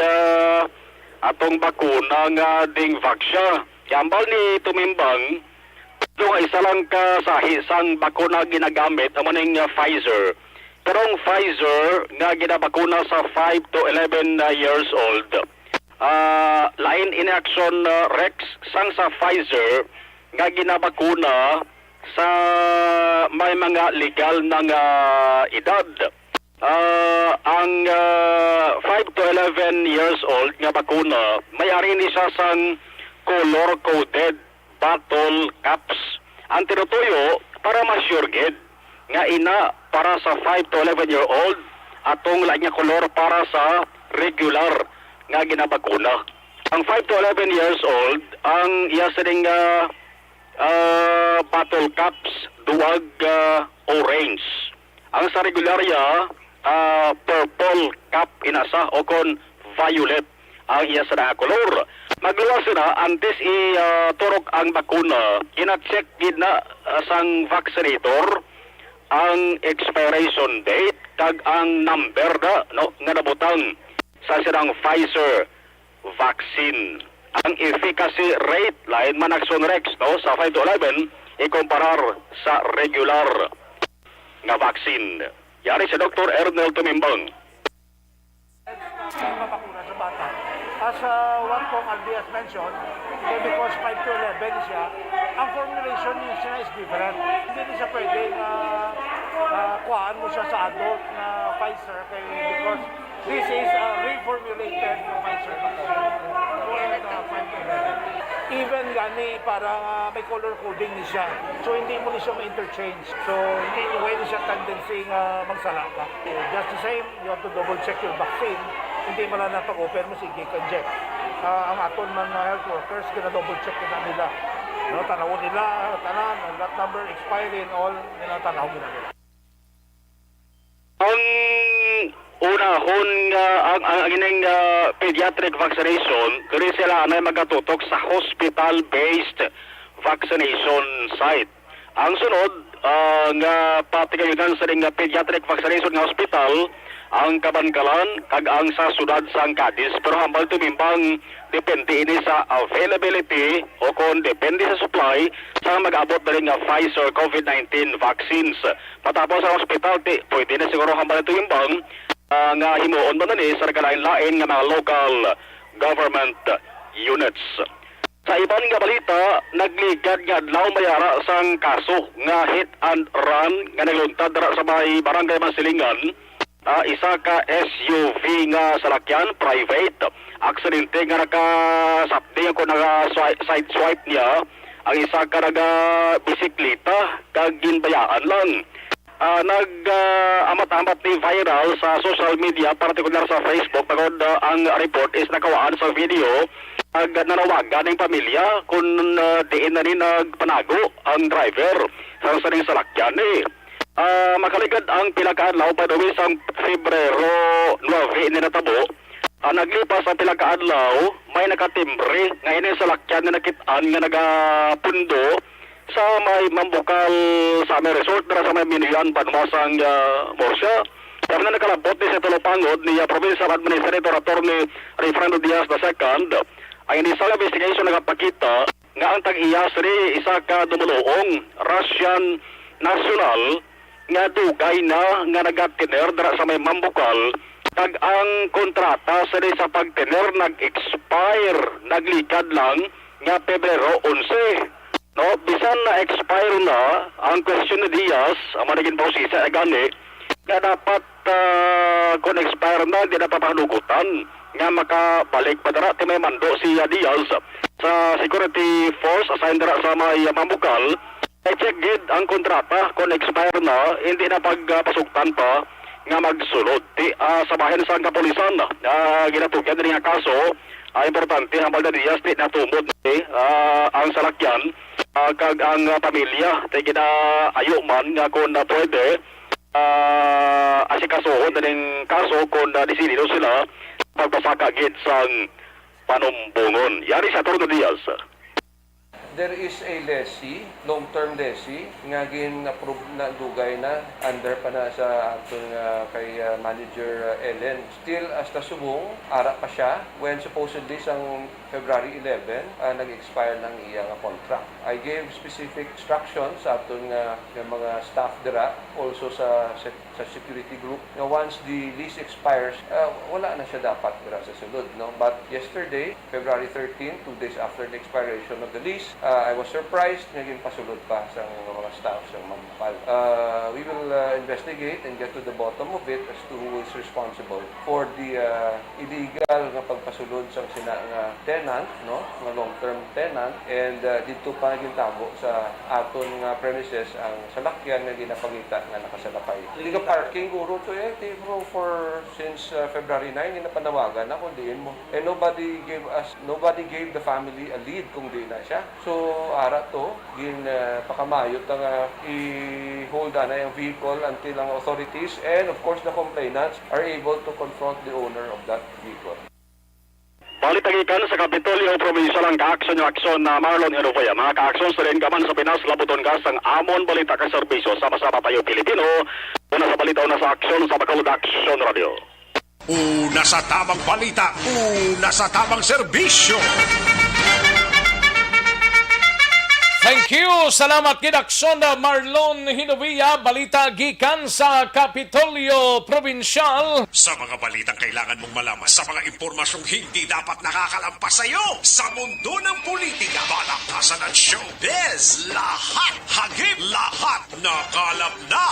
atong bakuna nga ding vaksya. Yambal ni Tumimbang, yung isa lang kasahi sang bakuna ginagamit, ang maning Pfizer. Pero ang Pfizer nga ginabakuna sa 5 to 11 years old, lain in action Rex sang sa Pfizer nga ginabakuna sa may mga legal na edad. Ang 5 to 11 years old nga bakuna, may-ari ni siya sang color-coded bottle caps. Ang tinutuyo para ma-sure gid nga ina para sa 5 to 11 year old atong lain nga kolor para sa regular nga ginabakuna. Ang 5 to 11 years old, ang iya sining bottle caps duwag orange. Ang sa regularya purple cap inasa o kon violet ang iya sa kolor. Magluwas na antes turok ang bakuna, kina-check gid na sang vaccinator ang expiration date kag ang number da no nga nabutang sa sirang Pfizer vaccine. Ang efficacy rate lain man Action Rex no sa 5 to 11 ikumparar sa regular nga vaccine. Yari si Dr. Ernel Tumimbang. Mapakuna sa bata. As what Kong Albias mentioned, because 5 to 11 siya, ang formulation niya is different. Hindi siya pwedeng kuhaan mo siya sa adult na Pfizer because this is reformulated Pfizer vaccine for 5 to 11. Even gani parang may color coding ni siya. So hindi mo ni siya ma-interchange. So hindi pwede siya tendency magsala ka. Just the same, you have to double check your vaccine. Hindi mo lang napag-open mo, sige ka-inject. Ang aton mga health workers, kina-double check nila. No, tanawon nila, tanan, that number expired in all, tanawon nila. Ang unahon ang ining pediatric vaccination, kaya sila na magatutok sa hospital-based vaccination site. Ang sunod, nga patigayunan sa ring pediatric vaccination nga hospital, ang Kabankalan kag ang sa sudad sang Cadiz, pero hambal tumimbang depende ini sa availability o kung depende sa supply sa mag-abot na rin nga Pfizer COVID-19 vaccines. Matapos sa hospital, pwede na siguro hambal tumimbang nga himuon ba na ni sa nagkalain-lain nga mga local government units. Sa ibang nga balita, nagligad nga adlaw mayara sang kaso nga hit and run nga nagluntad dara sa may barangay Masilingan. Isa ka SUV nga salakyan, private. Aksidente nga nakasapti ako side swipe niya. Ang isa ka bisikleta kag ginbayaan lang. Amat-amat ni viral sa social media, partikular sa Facebook. Pagod ang report is nakawaan sa video. Nanawagan ng pamilya kung diin na rin nagpanago ang driver sa saring salakyan makaligad ang pilakaadlaw pa daw sa Febrero 9 ni natabo. Naglipas ang pilakaadlaw, may nakatimbre ngayon sa lakyan na nakitaan nga nagapundo sa may Mambukal sa may resort na sa may Minian Banmasang Morsya. Pero na nakalabot ni sa tulopangod ni Provincial Administrator Attorney Refrando Diaz II, ang inisang investigation nagapakita nga ang tag-iyas ri isa ka dumuluong Russian national nga dugay na nga nagatiner dara sa may Mambukal kag ang kontrata sa pagtiner nag-expire naglikad lang nga Pebrero 11. No, bisan na expire na ang question ni Diaz ang managing prosesa gani nga dapat kung expire na di na papanugutan nga makabalik pa dara ti may mando si Diaz sa security force assigned dara sa may Mambukal. I-check gid ang kontrata kung expire na, hindi na pagpasuktan pa nga magsulod. Sabahin sa kapulisan ginatugyan din nga kaso, importante hambal na Diaz di natumod ang salakyan kag ang pamilya tay ginaayo man nga kung pwede asikasuhon na ng kaso kung disidido sila pagpasaka gid sang panumbungon. Yari sa Torno Diaz. there is a lessee, long-term lessee, nga gin-approve na dugay na, under pa na sa aton kay Manager Ellen. Still, as subong, ara pa siya, when supposedly sang February 11, nag-expire ng iyang contract. I gave specific instructions sa aton mga staff dira, also sa security group, na once the lease expires, wala na siya dapat dira sa sulod. No? But yesterday, February 13, 2 days after the expiration of the lease, I was surprised, naging pasulod pa sa mga staff sa Mampal. We will investigate and get to the bottom of it as to who is responsible for the illegal nga pagpasulod sa tenant, no, nga long-term tenant, and dito pa gintabo sa aton nga premises ang salakyan nga ginapangita nga nakasalakay. Hindi ka parking guro to bro, for since February 9 ginapanawagan na kung diin mo. And nobody gave the family a lead kung di na siya. So ara to gin pakamayot nga i-hold na yung vehicle until ang authorities and of course the complainants are able to confront the owner of that vehicle. Balitagikan sa Kapitolyo Provincial ang kaaksyon yung aksyon na Marlon Herofaya. Mga kaaksyon sa rin kaman sa Pinas, labuton ka sang Amon Balita ka Serbisyo. Sama-sama tayo Pilipino. Una sa balita, una sa aksyon sa Bacolod Action Radio. Una sa tamang balita, una sa tamang serbisyo. Thank you! Salamat kinaksyon na Marlon Hinovia, balita gikan sa Kapitolyo Provincial. Sa mga balitang kailangan mong malaman, sa mga impormasyong hindi dapat nakakalampas sa iyo, sa mundo ng politika, balaktasan ng showbiz, lahat, hagip, lahat, nakalap na.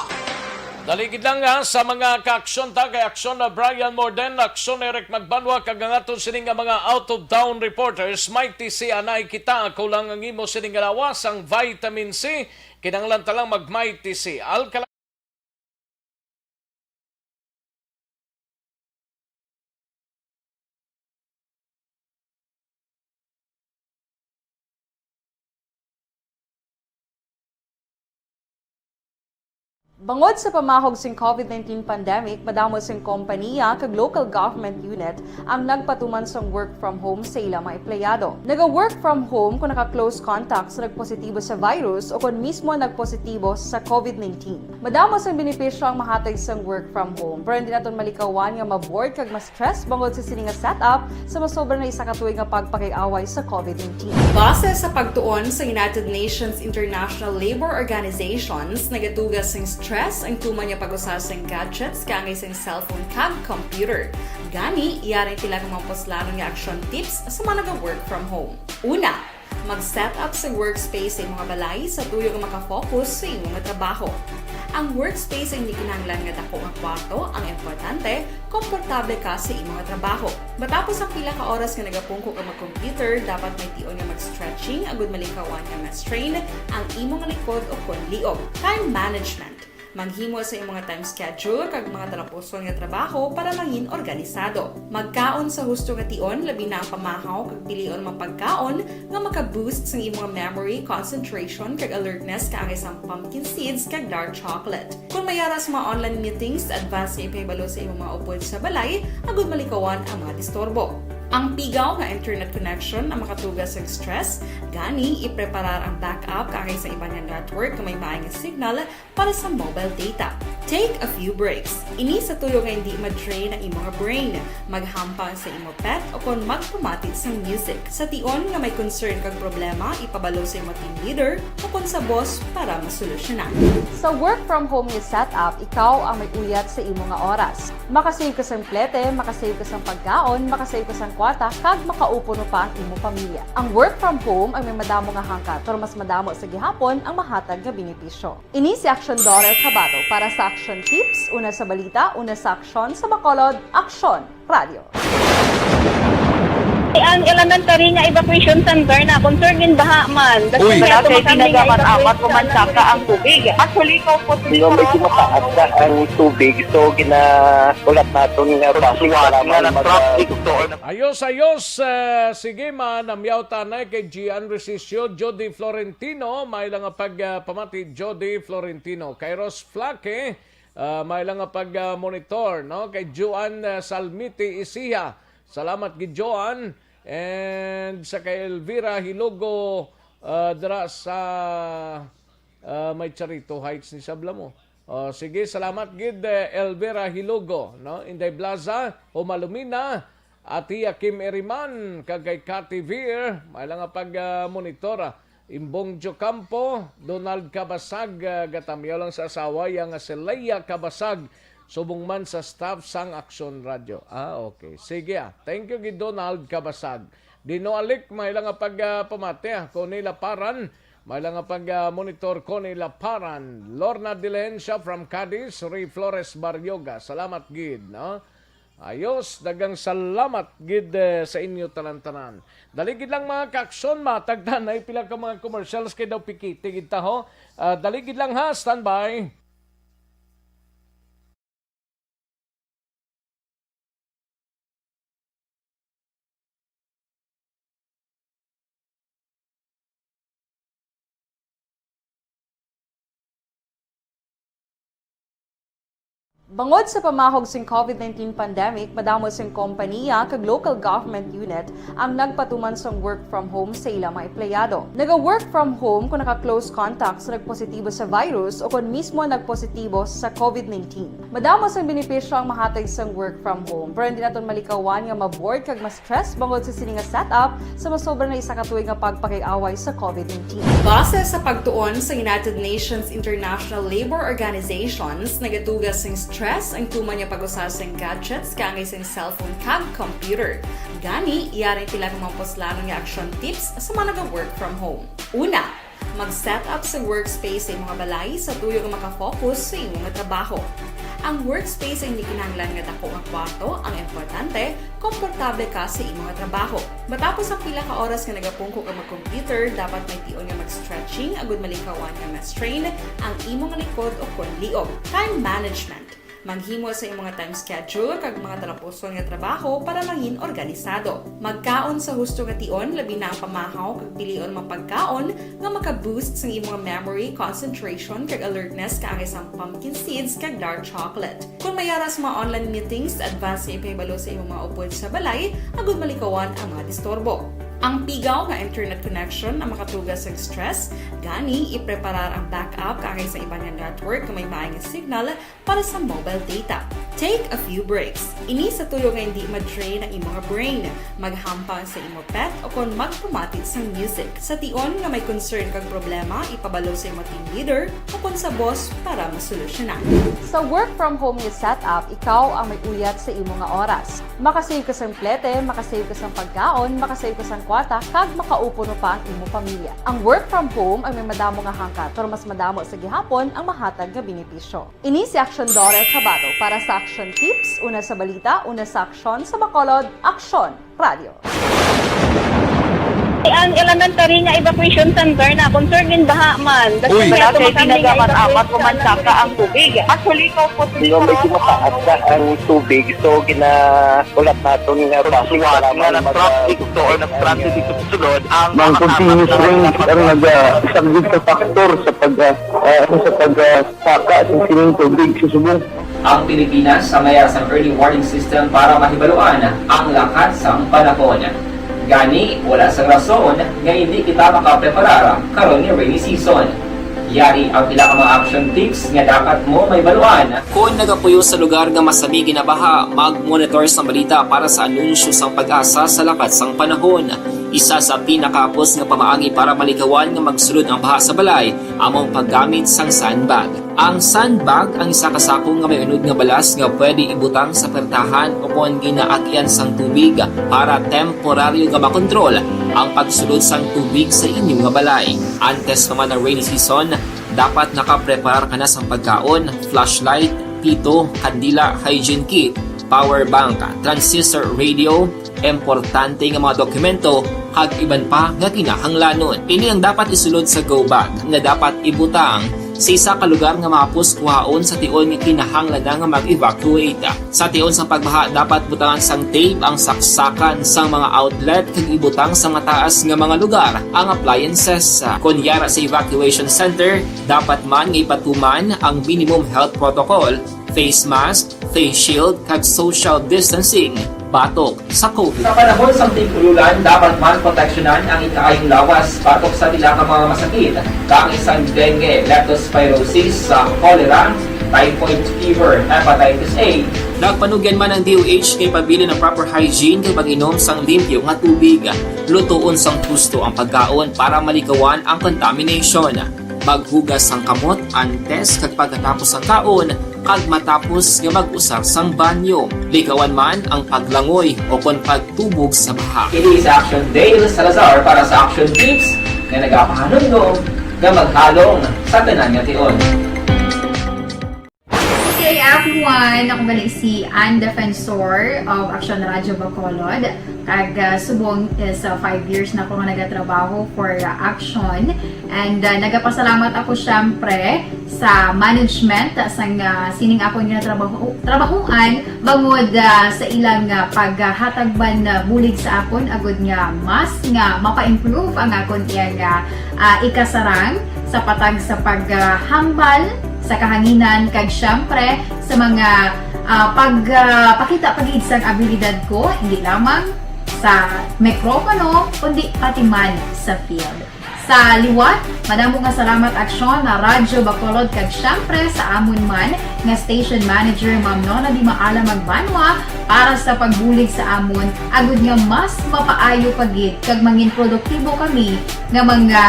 Daligid lang sa mga kaaksyon kay aksyon na Brian Morden, aksyon Eric Magbanwa, kagangaton sining mga out-of-town reporters, mighty si anay kita, kulang ang imo sining lawas ang vitamin C, kinanglan talang mag-mighty C. Bangod sa pamahog sing COVID-19 pandemic, madamo sing kompanya kag local government unit ang nagpatuman sang work from home sa ilang mga empleyado. Naga-work from home kung naka-close contact sa nagpositibo sa virus o kung mismo nagpositibo sa COVID-19. Madamo sang benepisyo ang mahatag sang work from home, pero hindi naton malikawan nga ma-bored kag ma-stress bangod sa sini nga setup sa masobra na isa ka tuig nga pagpakiaway sa COVID-19. Base sa pagtuon sa United Nations International Labour Organizations, nagatugas sang stress ang tuman niya pag-usar sa gadgets kangay sa cellphone kag computer. Gani, iyarin tila ng mga poslanon nga action tips sa mga nag-work from home. Una, mag-set up sa workspace sa imong balay sa tuyo nga makafocus sa imong trabaho. Ang workspace ay hindi kinahanglan nga dako nga kwarto, ang importante, komportable ka sa imong trabaho. Matapos ang pila ka oras nga nagapungko ka mag-computer, dapat may tion nga mag-stretching agud malikawan nga ma-strain ang imong likod o konliog. Time management. Maghimo sa imong time schedule kag mga talapuson nga trabaho para mangin organisado. Magkaon sa husto nga tion, labi na ang pamahaw kag pilion mang pagkaon nga maka-boost sa imong memory, concentration kag alertness kaangay sa pumpkin seeds kag dark chocolate. Kung mayara sa mga online meetings, advance nga ipahibalo sa imong mga upod sa balay, agud malikawan ang mga disturbo. Ang pigaw nga internet connection ang makatugas sa stress, gani ipreparar ang backup kaangay sa ibang network na may maayong signal para sa mobile data. Take a few breaks. Ini sa tuyo nga hindi ma-drain ang imong brain, maghampang sa imong pet o kung magpamatit sa music. Sa tion nga may concern kag problema, ipabalo sa imong team leader o kung sa boss para masolusyonan. Sa work from home nga setup, ikaw ang may uyat sa imong nga oras. Makasave ka sa plete, makasave ka sa pagkaon, makasave ka sa kwarta, kag makaupo no pa ang imong pamilya. Ang work from home ay may madamo nga hangkat, pero mas madamo sa gihapon ang mahatag nga benepisyo. Ini si Action Dorel Cabato para sa Action Tips, una sa balita, una sa aksyon sa Bacolod, Action Radio. Ang elementary nga evacuation center na concern in baha man. Uy, kasi pinagamat-amat pumansaka ang tubig. Actually, ko po ito medyo mataas na ang tubig. So, ginaulat natin nga pasiwala na traffic. Ayos. Sige man, namyaw tanay kay Gian Resisio, Jody Florentino, may lang pagpamati Jody Florentino. Kay Ros Flaque, may lang pag-monitor, no? Kay Joan Salmiti Isiha. Salamat kay Joan. And sa kay Elvira Hilogo dira sa may Charito Heights ni Sablamo. Sige, salamat gid Elvira Hilogo, no? Inday Plaza, Humalumina, Ati Kim Eriman, kagay Cathy Veer, may lang pag monitora. Imbong Jocampo, Donald Cabasag, gatamyaw lang sa asawa, yang Celaya Cabasag, subong man sa staff sang Action Radio. Okay. Sige thank you gid Donald Cabasag. Dino Alik, may lang pag pamate, Connie Laparan, may lang pag monitor Connie Laparan. Lorna Dilencia from Cadiz, Ray Flores Baryoga. Salamat gid, no? Ayos, dagang salamat gid sa inyo tanan-tanan. Dali gid lang mga kaksyon, matagdan ay pila ka mga commercials kay daw pikiti gid ta ho. Dali gid lang ha, standby. Bangod sa pamahog sing COVID-19 pandemic, madamo sing kompanya kag local government unit ang nagpatuman sang work from home sa ilang mga empleyado. Naga-work from home kung naka-close contacts sa nagpositibo sa virus o kung mismo nagpositibo sa COVID-19. Madamo sang benepisyo ang mahatag sang work from home, pero hindi naton malikawan nga ma-bored kag ma-stress bangod sa sini nga setup sa masobra na isa ka tuig nga pagpakiaway sa COVID-19. Base sa pagtuon sa United Nations International Labour Organizations, nagatugas sing stress ang tuman niya pag-usas ng gadgets kangay sa cellphone kag computer. Gani, iyari tila ng mga poslano ng action tips sa mga nag-work from home. Una, mag-set up sa workspace sa mga balay sa tuyo nga makafocus sa imong trabaho. Ang workspace ay hindi kinahanglan nga dako nga kwarto, ang importante, komportable ka sa imong trabaho. Matapos ang pila ka oras nga nagapungko ka mag-computer, dapat may tion nga mag-stretching agud malikawan nga ma-strain ang imong likod o konliog. Time management. Maghimo sa imong time schedule kag mga talapuson nga trabaho para maging organisado. Magkaon sa husto nga tion, labi na ang pamahaw kag pilion mapagkaon nga maka-boost sa imong memory, concentration kag alertness kaagay sa pumpkin seeds kag dark chocolate. Kung mayara sa mga online meetings, advance sa ipahibalo sa imong mga upod sa balay, agud malikawan ang mga disturbo. Ang pigaw nga internet connection ang makatugas sa stress, gani ipreparar ang backup kaagay sa ibang network na may maayong signal para sa mobile data. Take a few breaks. Ini sa tuyo nga hindi ma-drain ang imong brain, maghampang sa imong pet o kung magpumatit sa music. Sa tion nga may concern kag problema, ipabalo sa imong team leader o kung sa boss para masolusyonan. Sa work from home nga setup, ikaw ang may uyat sa imong nga oras. Makasave ka sa plete, makasave ka sa pagkaon, makasave ka sa kwarta, kag makaupo no pa ang imong pamilya. Ang work from home ay may madamo nga hangkat, pero mas madamo sa gihapon ang mahatag nga benepisyo. Ini si Action Dore Cabato para sa Action Tips, una sa balita, una sa aksyon sa Bacolod, Action Radio. Ang elementary nga evacuation center na concern din baha man. Uy, kasi pinagaman apat kumansaka ang tubig. Actually, ko po ito medyo mataas na ang tubig. So, kinaulat natin nga pasiwala nga ng traffic to or ng-transit dito sa sulod. Ang continuous rain ang nag-isagid sa faktor sa pagsaka at sining tubig sa subong. Ang Pilipinas sa mayas ang early warning system para mahibaluan ang lakat sang panahon. Gani, wala sa rason nga hindi kita makapreparara karon ni rainy season. Yari ang pila ka mga action tips nga dapat mo may baluan. Kung nagapuyo sa lugar nga masabi ginabaha, mag-monitor sa balita para sa anunsyo sang pag-asa sa lakat sang panahon. Isa sa pinakapos nga pamaagi para malikawan nga magsulod ang baha sa balay, among paggamit sang sandbag. Ang sandbag ang isa kasakong nga may unod nga balas nga pwede ibutang sa pertahan o kung ginaagyan sang tubig para temporaryo nga makontrol ang pagsulod sang tubig sa inyong nga balay. Antes naman ng rainy season, dapat nakapreparar ka na sa pagkaon, flashlight, pito, kandila, hygiene kit, power bank, transistor radio, importante nga mga dokumento, kag iban pa nga kinahanglanon. Ini ang dapat isulod sa go bag nga dapat ibutang sa isa ka lugar nga mapus kuhaon sa tion nga kinahanglan nga mag-evacuate. Sa tion sa pagbaha, dapat butangan sang tape ang saksakan sang mga outlet kag ibutang sa mataas nga mga lugar ang appliances. Kunyara sa evacuation center, dapat man nga ipatuman ang minimum health protocol, face mask, face shield kag social distancing. batok sa COVID. Sa panahon sa tig-ululan, dapat man proteksyonan ang ikaayong lawas batok sa tila ka mga masakit, kang isang dengue, leptospirosis, cholera, typhoid fever, hepatitis A. Nagpanugyan man ang DOH kay pabili ng proper hygiene kay pag-inom sang limpyo nga tubig. Lutuon sang husto ang pagkaon para malikawan ang contamination. Maghugas sang kamot antes kag pagkatapos ang kaon kag matapos nga mag-usar sang banyo. Likawan man ang paglangoy o kon pagtubog sa baha. Kini sa Action Dale Salazar para sa Action Tips nga nagapahanong nga maghalong sa tanan nga tion. Okay, everyone, ako ba si Ann Defensor of Action Radio Bacolod. Kag subong is 5 years na ako nga nagatrabaho for Action. And nagapasalamat ako syempre sa management sang sining ako nga trabahuan bangod sa ilang paghatagban bulig sa akon agud nga mas nga mapa-improve ang akon iyang ikasarang sa patag sa paghambal sa kahanginan kag syempre sa mga pagpakita pagid sang abilidad ko hindi lamang sa mikropono kundi pati man sa field. Sa liwat, madamo nga salamat Aksyon na Radyo Bacolod kag syempre sa amon man nga station manager Ma'am Nona Di Maala Magbanwa para sa pagbulig sa amon agud nga mas mapaayo pagid kag mangin produktibo kami nga mga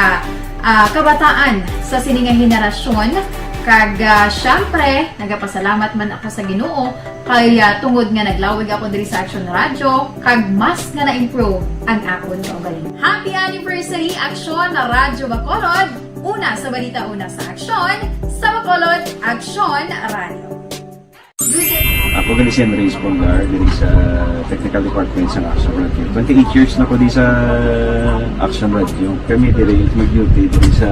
kabataan sa sininga henerasyon. Kag syempre, nagapasalamat man ako sa Ginoo kay tungod nga naglawig ako diri sa Action Radio kag mas nga na-improve ang akon nga ugali. Happy anniversary Action na Radyo Bacolod! Una sa balita, una sa Action, sa Bacolod, Action Radio. Ako gali si Enrique Espongar diri sa Technical Department sa Action Radio. 28 years na ko di sa Action Radio. Kami diri mag-duty diri sa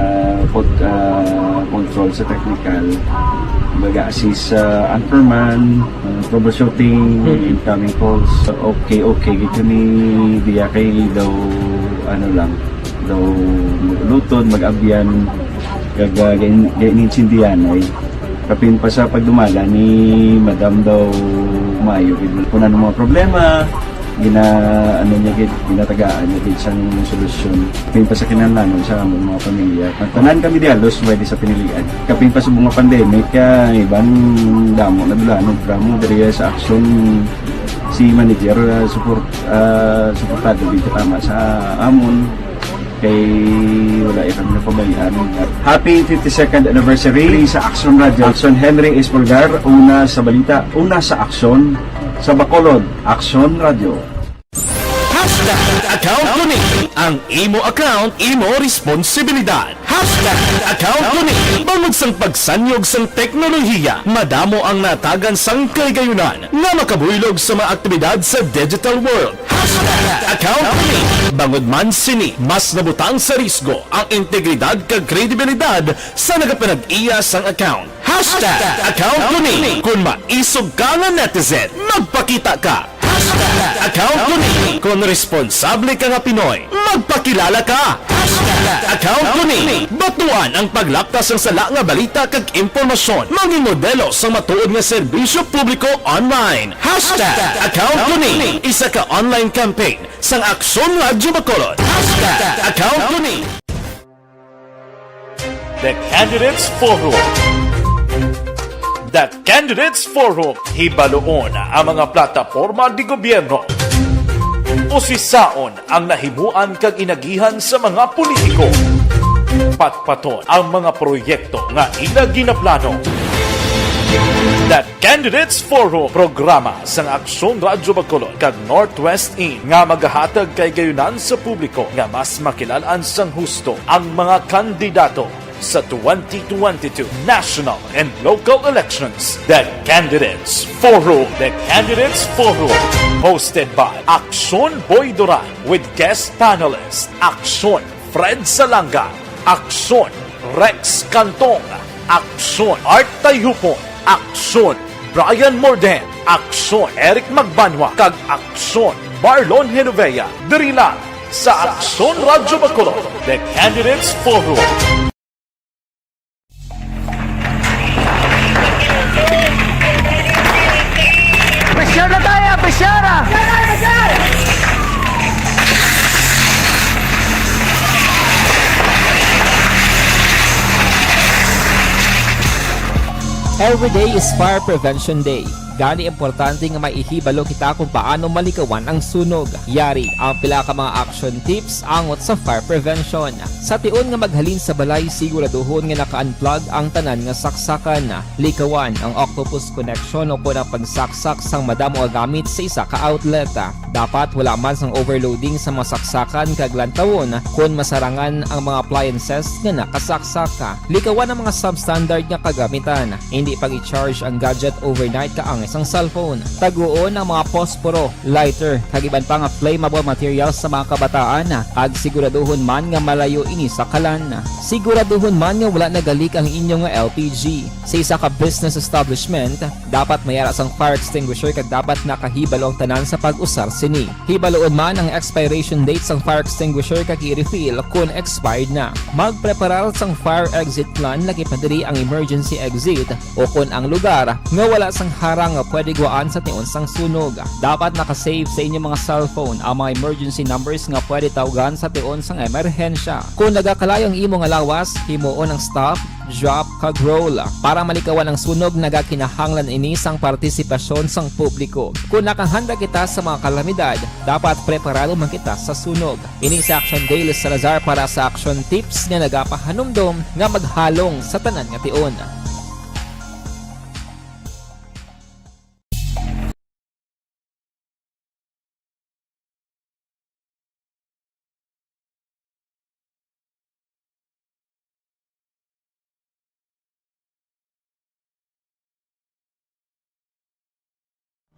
control sa technical. Mag-assist sa anchorman, troubleshooting, incoming calls. Okay, gito ni diya kay daw daw lutod, mag-abyan, ganinsindihan ay kapin pa sa pagdumala ni Madam daw Mayo kung ano mga problema ginatagaan niya gid sang solusyon kapin pa sa kinahanglan sa among mga pamilya tanan kami dialos pwede sa pinilian kapin pa sa mga pandemic ibang damo na dulanon drama diri sa Action si manager suportado dito tama sa amon kay wala kami napabayaan. Happy 52nd anniversary sa Action Radio. Action Henry Espolgar, una sa balita, una sa Action, sa Bacolod, Action Radio. Account ko ni ang imo account, imo responsibilidad. Account ko ni bangod sang pagsanyog sang teknolohiya, madamo ang natagan sang kaligayunan nga makabuylog sa mga aktibidad sa digital world. Account ko ni bangod man sini mas nabutang sa risgo ang integridad kag kredibilidad sa nagapanag-iya sang account. Account ko ni kung maisog ka nga netizen, magpakita ka. Account ko ni kung responsable ka nga Pinoy, magpakilala ka. Account ko ni batuan ang paglaptas ng sala nga balita kag impormasyon, maging modelo sa matuod nga serbisyo publiko online. Account ko ni isa ka online campaign sang Aksyon Radyo Bacolod. Account ko ni The Candidates Forum. The Candidates Forum, hibaloon ang mga plataporma di gobyerno. Usisaon ang nahimuan kag inagihan sa mga politiko. Patpaton ang mga proyekto nga ila ginaplano. The Candidates Forum, programa sang Aksyon Radyo Bacolod kag Northwest In nga magahatag kay gayunan sa publiko nga mas makilalaan sang husto ang mga kandidato sa 2022 national and local elections. The Candidates Forum. The Candidates Forum. Hosted by Aksyon Boy Duran with guest panelists Aksyon Fred Salanga, Aksyon Rex Cantong, Aksyon Art Tayupon, Aksyon Brian Morden, Aksyon Eric Magbanwa, kag Aksyon Marlon Genovea. Diri lang sa Aksyon Radyo Bacolod. The Candidates Forum. Besyara tayo! Besyara! Every day is Fire Prevention Day. Gani importante nga maihibalo kita kung paano malikawan ang sunog. Yari ang pila ka mga action tips angot sa fire prevention. Sa tion nga maghalin sa balay, siguraduhon nga naka-unplug ang tanan nga saksakan. Likawan ang octopus connection o ang pagsaksak sang madamo nga gamit sa isa ka outlet. Dapat wala man sang overloading sa mga saksakan kag lantawon kung masarangan ang mga appliances nga nakasaksaka. Likawan ang mga substandard nga kagamitan. Hindi pag i-charge ang gadget overnight kaang isang cellphone. Taguon ang mga posporo, lighter, kag iban pa nga flammable materials sa mga kabataan. Kag siguraduhon man nga malayo ini sa kalan. Siguraduhon man nga wala nagalik ang inyong nga LPG. Sa isa ka business establishment, dapat mayara sang fire extinguisher kag dapat nakahibalo ang tanan sa pag-usar sini. Hibaloon man ang expiration date sang fire extinguisher kag i-refill kung expired na. Magpreparar sang fire exit plan laki padiri ang emergency exit o kung ang lugar nga wala sang harang nga pwede guwaan sa tion sang sunog. Dapat nakasave sa inyong mga cellphone ang mga emergency numbers nga pwede tawagan sa tion sang emerhensya. Kung nagakalayo ang imo nga lawas, himuon ang stop, drop, kag roll. Para malikawan ang sunog, nagakinahanglan ini sang partisipasyon sang publiko. Kung nakahanda kita sa mga kalamidad, dapat preparado man kita sa sunog. Ini sa Action Daily Salazar para sa action tips nga nagapahanumdom nga maghalong sa tanan nga tion.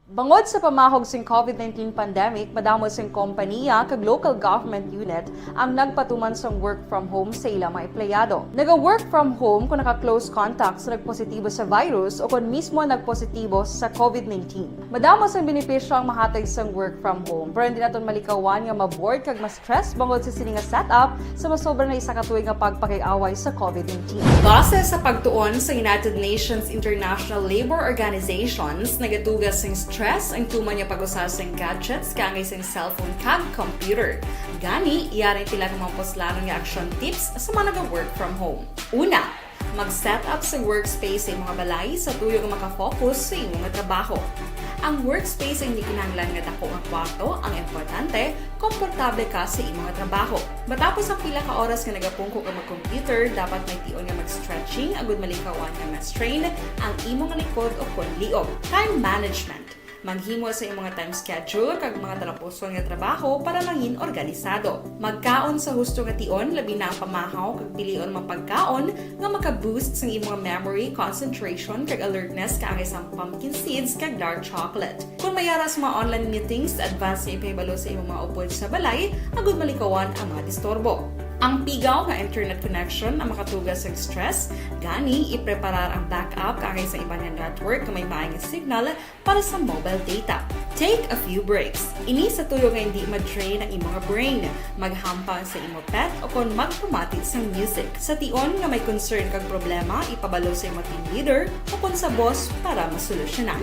Bangod sa pamahog sing COVID-19 pandemic, madamo sing kompanya kag local government unit ang nagpatuman sang work from home sa ilang mga empleyado. Naga-work from home kung naka-close contact sa nagpositibo sa virus o kung mismo nagpositibo sa COVID-19. Madamo sang benepisyo ang mahatag sang work from home, pero hindi naton malikawan nga maboard kag ma-stress bangod sa sini nga setup sa masobra na isa ka tuig nga pagpakiaway sa COVID-19. Base sa pagtuon sa United Nations International Labour Organizations, nagatugas sing stress ang tuman niya pag-usar sa gadgets kangay sa cellphone kag computer. Gani, iyarin tila ng mga poslano nga action tips sa mga nag-work from home. Una, mag-set up sa workspace sa mga balay sa tuyo nga makafocus sa imong trabaho. Ang workspace ay hindi kinahanglan nga dako nga kwarto, ang importante, komportable ka sa imong trabaho. Matapos ang pila ka oras nga nagapungko ka mag-computer, dapat may tion nga mag-stretching agud malikawan nga ma-strain ang imong likod o kon liog. Time management. Manghimo sa imong mga time schedule kag mga talapuson nga trabaho para mangin organisado. Magkaon sa husto nga tion, labi na ang pamahaw kag pilion mga pagkaon nga maka-boost sa imong memory, concentration kag alertness kaangay sa pumpkin seeds kag dark chocolate. Kung mayara sa mga online meetings, advance sa ipahibalo sa imong mga upod sa balay, agud malikawan ang mga disturbo. Ang pigaw nga internet connection ang makatugas sa stress, gani ipreparar ang backup kaangay sa iba nga network nga may maayong signal para sa mobile data. Take a few breaks. Ini sa tuyo nga hindi ma-drain ang imong brain, maghampang sa imong pet o kung magpumati sa music. Sa tion nga may concern kag problema, ipabalo sa imong team leader o kung sa boss para masolusyonan.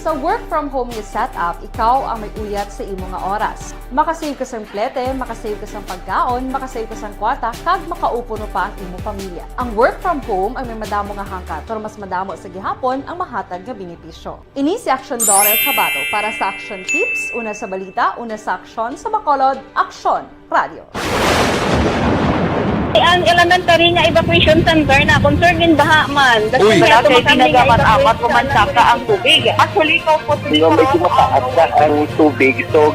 Sa work from home nga setup, ikaw ang may uyat sa imong nga oras. Makasave ka sang plete, makasave ka sang pagkaon, makasave ka sang kwarta, kag makaupo no pa ang imong pamilya. Ang work from home ay may madamo nga hangkat, pero mas madamo sa gihapon ang mahatag nga benepisyo. Ini si Action Dorel Cabato para sa Action Tips, una sa balita, una sa aksyon sa Bacolod, Aksyon Radio. Ang elementary nga evacuation center na concern din baha man. Uy, Kasi pinagamat-amat pumansaka ang tubig. Actually, ikaw po medyo mataas na ang tubig. So,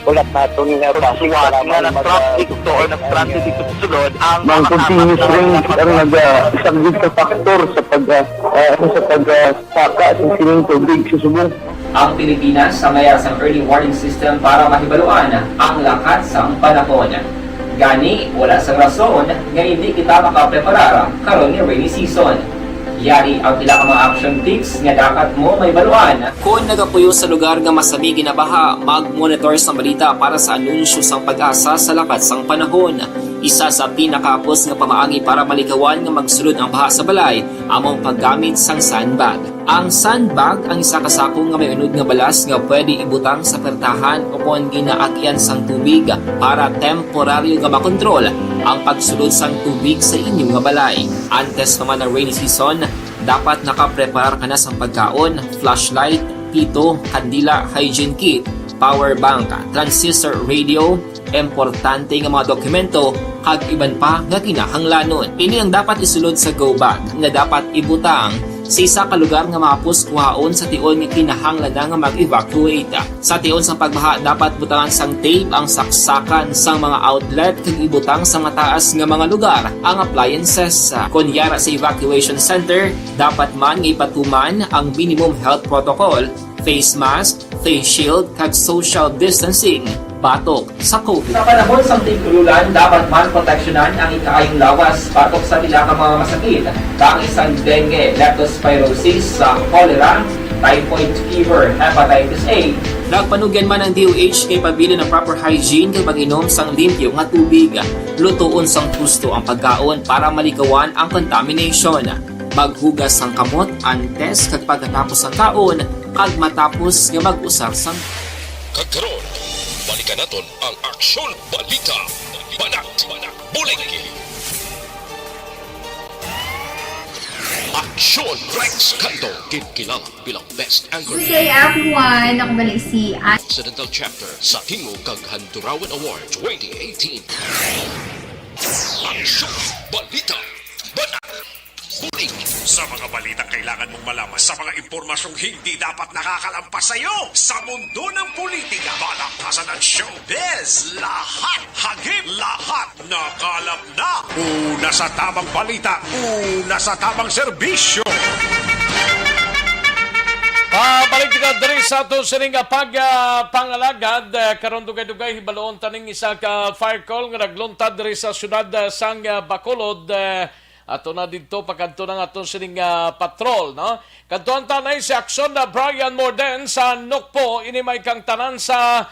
ulat natin nga Pagsiwat nga nag-traffic to or nag-transit dito sa sulod ang Mang continuous range ang nag-isang ka factor sa pagsaka at sining tubig sa subong. Ang Pilipinas sa mayroon sa early warning system para mahibaluan ang lakas ng panahon. Gani, wala sang rason nga hindi kita makapreparar karon ni rainy season. Yari ang pila ka mga action tips nga dapat mo may baluan. Kung nagapuyo sa lugar nga masabi ginabaha, mag-monitor sa balita para sa anunsyo sang pag-asa sa lakas sang panahon. Isa sa pinakapos nga pamaagi para malikawan nga magsulod ang baha sa balay, among paggamit sang sandbag. Ang sandbag ang isa kasako nga may unod nga balas nga pwede ibutang sa pertahan o kung ginaagyan sang tubig para temporaryo nga makontrol ang pagsulod sang tubig sa inyong nga balay. Antes naman ng rainy season, dapat nakapreparar ka na sa pagkaon, flashlight, pito, kandila, hygiene kit, power bank, transistor radio, importante nga mga dokumento, kag iban pa nga kinahanglanon. Ini ang dapat isulod sa go bag nga dapat ibutang sa isa ka lugar nga mapus kuhaon sa tion nga kinahanglan nga mag-evacuate. Sa tion sa pagbaha dapat butangan sang tape ang saksakan sang mga outlet kag ibutang sa mataas nga mga lugar ang appliances. Kunyara sa evacuation center, dapat man nga ipatuman ang minimum health protocol, face mask, face shield kag social distancing batok sa COVID. Sa panahon sa tigululan, dapat man proteksyonan ang ikaayong lawas batok sa pila ka mga masakit. Kang isang dengue, leptospirosis, cholera, typhoid fever, hepatitis A. Nagpanugyan man ang DOH kay pabili ng proper hygiene kay pag-inom sang limpyo nga tubig. Lutuon sang gusto ang pagkaon para malikawan ang contamination. Maghugas sang kamot antes kag pagkatapos ang kaon kag matapos nga mag-usar sang Kagkaroon, balikan naton ang Aksyon Balita. Banat, bulig. Aksyon Rex Kanto, kilala bilang Best Anchor. Good day everyone! Ako balik si Ann. Occidental Chapter sa Tingog kag Handurawan Award 2018. Aksyon Balita. Banat, bulig. Sa mga balitang kailangan mong malaman, sa mga impormasyong hindi dapat nakakalampas sa iyo, sa mundo ng politika, balakasan ng showbiz, lahat hagip, lahat nakalap na. Una sa tamang balita, una sa tamang serbisyo. Pabalik ka diri sa ato sining pangalagad karon dugay-dugay hibaloon taning isa ka fire call nga nagluntad diri sa syudad sang Bacolod. Ato na dito pagkanto ng aton sining patrol, no? Kantuan tanay si Aksyon na Brian Morden sa Nokpo, ini may kang tanan sa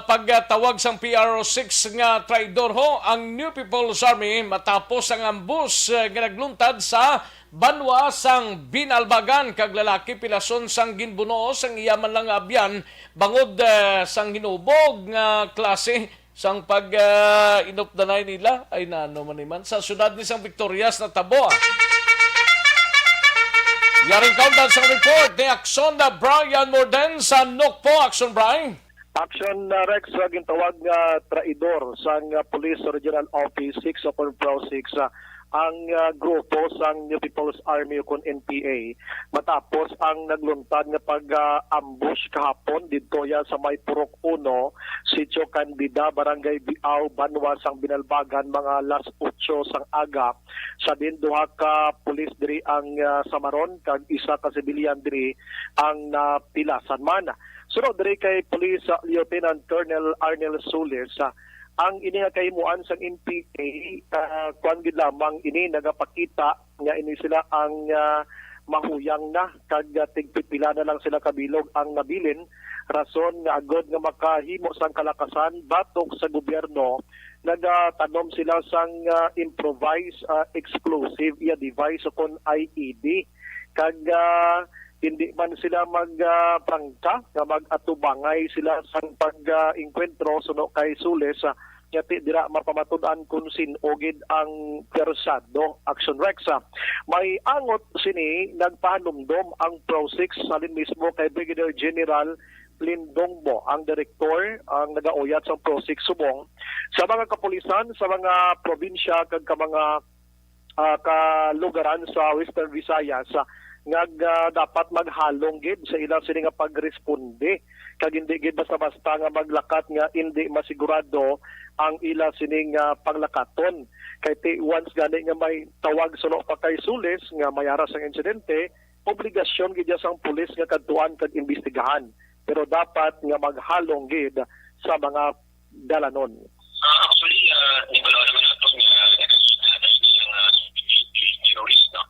pagtawag sang PRO6 nga traidor ho ang New People's Army matapos ang ambus nga nagluntad sa banwa sang Binalbagan kag lalaki pilason sang ginbuno sang iyaman lang abyan bangod sang hinubog nga klase sang pag-inopdanay nila ay naano man sa syudad ni sang Victorias na Tabo. Yaring countdown sa report ni Aksyon na Brian Morden sa Nokpo. Aksyon, Brian. Action Rex, waging tawag nga traidor sang Police Regional Office 6 o Pro 6 ang grupo sang New People's Army o NPA matapos ang nagluntad nga pag-ambush kahapon dito ya sa may Purok 1, Sitio Candida, Barangay Biao, Banwa sang Binalbagan mga alas 8 sang aga. Sa din duha ka pulis diri ang samaron kag isa ka sibilyan diri ang napilasan man. Sunod diri kay Police Lieutenant Colonel Arnel Solis, ang ini nga kahimuan sang NPA kuan gid lamang ini nagapakita nga ini sila ang mahuyang na kag tigpipila na lang sila kabilog ang nabilin rason nga agod nga makahimo sang kalakasan batok sa gobyerno. Nagatanom sila sang improvised explosive device o kon IED kag hindi man sila magprangka nga mag-atubangay sila sa pag-inkwentro suno kay Sules yati dira mapamatud-an kung sinogid ang persado. Action Rex. May angot sini nagpahanumdom ang Pro 6 salin mismo kay Brigadier General Lindongbo, ang direktor ang nagauyat sa Pro 6 subong sa mga kapulisan sa mga probinsya kag mga kalugaran sa Western Visayas nga dapat maghalong gid sa ilang sini nga pagresponde kag hindi gid basta-basta nga maglakat nga hindi masigurado ang ila sining paglakaton kay once gani nga may tawag suno pa kay Sules nga mayara sang insidente, obligasyon gid sang pulis nga kadtuan kag imbestigahan pero dapat nga maghalong gid sa mga dalanon. Actually, di ba naman nato nga terrorist no?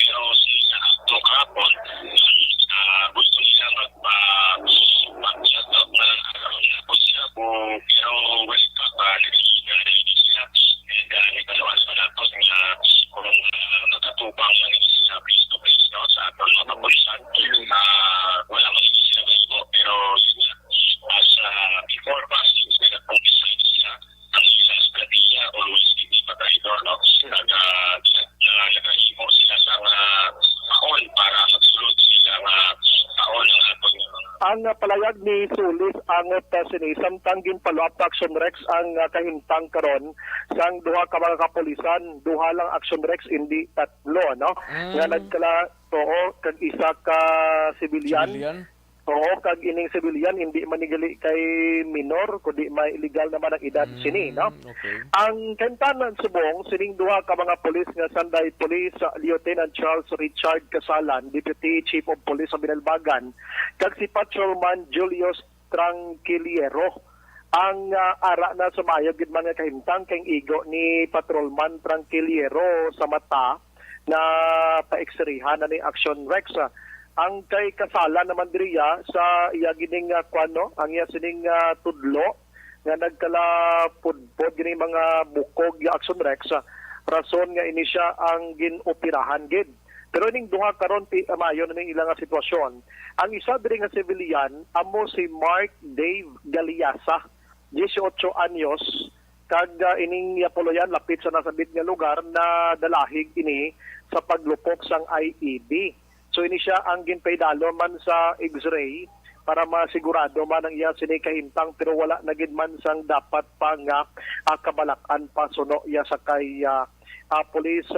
Pero sila kahapon gusto nila magpapagyato na siya kung pero wala pa sila and nagalawan sa natos nga kung nakatubang lang sila face-to-face no? Sa aton mga kapulisan wala man sila gusto pero yun as before passing sila kung decide sila ang ilang strategia always hindi pa tayo no? Nagahimo sila sa Ang palayag ni Sulis ang sini samtang ginpalo up action Rex ang kahimtang karon sang duha ka mga kapulisan, duha lang action Rex hindi tatlo no. Nga nagkala kag isa ka civilian. Oo, kag ining civilian hindi manigali kay minor kundi may illegal naman ang edad sini no. Okay. Ang kantanan subong sining duha ka mga pulis nga Sanday Police Lieutenant Charles Richard Casalan, Deputy Chief of Police sa Binalbagan, kag si Patrolman Julius Tranquiliero ang ara na sumayog gid man nga kahimtang kay igo ni Patrolman Tranquiliero sa mata na pa-x-rayhan na ni Action Rex. Ang kay Kasalan naman diriya sa iya gining kwano, ang iya sining tudlo nga nagkala pudpod gining mga bukog ya Action Rex, rason nga ini siya ang ginoperahan gid. Pero ning duha karon mayo na ning ilang sitwasyon. Ang isa diri nga civilian amo si Mark Dave Galiasa, 18 anyos, kag ining yapoloyan lapit sa nasabit nga lugar na dalahig ini sa paglupok sang IED. So ini siya ang ginpaydalo man sa X-ray para masigurado man ang iya sini kahimtang pero wala na gid man sang dapat pa nga kabalakan pa suno iya sa kay police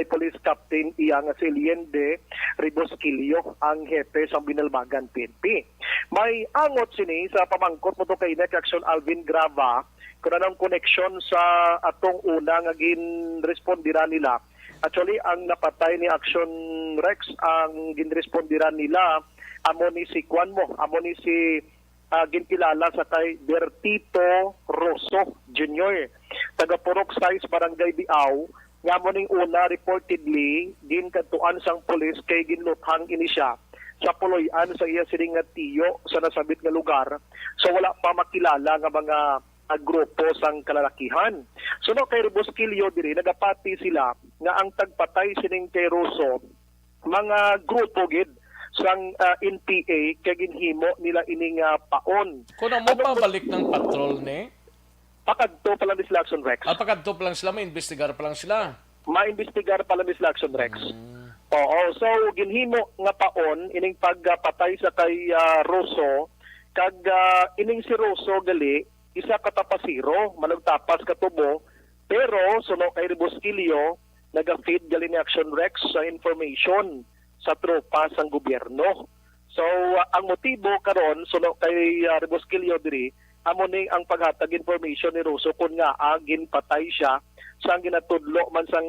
police captain iya nga si Liende Ribosquillo ang hepe sa Binalbagan PNP. May angot sini sa pamangkot mo to kay Action Alvin Grava kung anong connection sa atong una nga ginrespondira nila. Actually, ang napatay ni Action Rex, ang ginrespondiran nila, amo ni si amo ni si gintilala sa kay Bertito Rosso Jr. Taga Purok Size, Barangay Biao, nga mo ning una reportedly, ginkatuan sang pulis kay ginluthang ini siya sa puloy-an sa iya sining nga tiyo sa nasabit nga lugar. So wala pa makilala nga mga grupo sang kalalakihan. So no kay Ribosquillo diri nagapati sila nga ang tagpatay sining kay Rosso mga grupo gid sang NPA kay ginhimo nila ining paon. Kuno mo pa balik ng patrol ni? Pakadto pa lang ni Action Rex. Pakadto pa lang sila, ma-investigar pa lang sila. Ma-investigar pa lang ni Action Rex. Oo, so ginhimo nga paon ining pagpatay sa kay Rosso kag ining si Rosso gali isa katapasiro, managtapas katubo, pero suno kay Ribosquillo, nag-feed gali ni Action Rex sa information sa tropa sang gobyerno. So, ang motibo karon suno kay Ribosquillo diri, amo ni ang paghatag information ni Rosso kung nga ginpatay siya sang ginatudlo man sang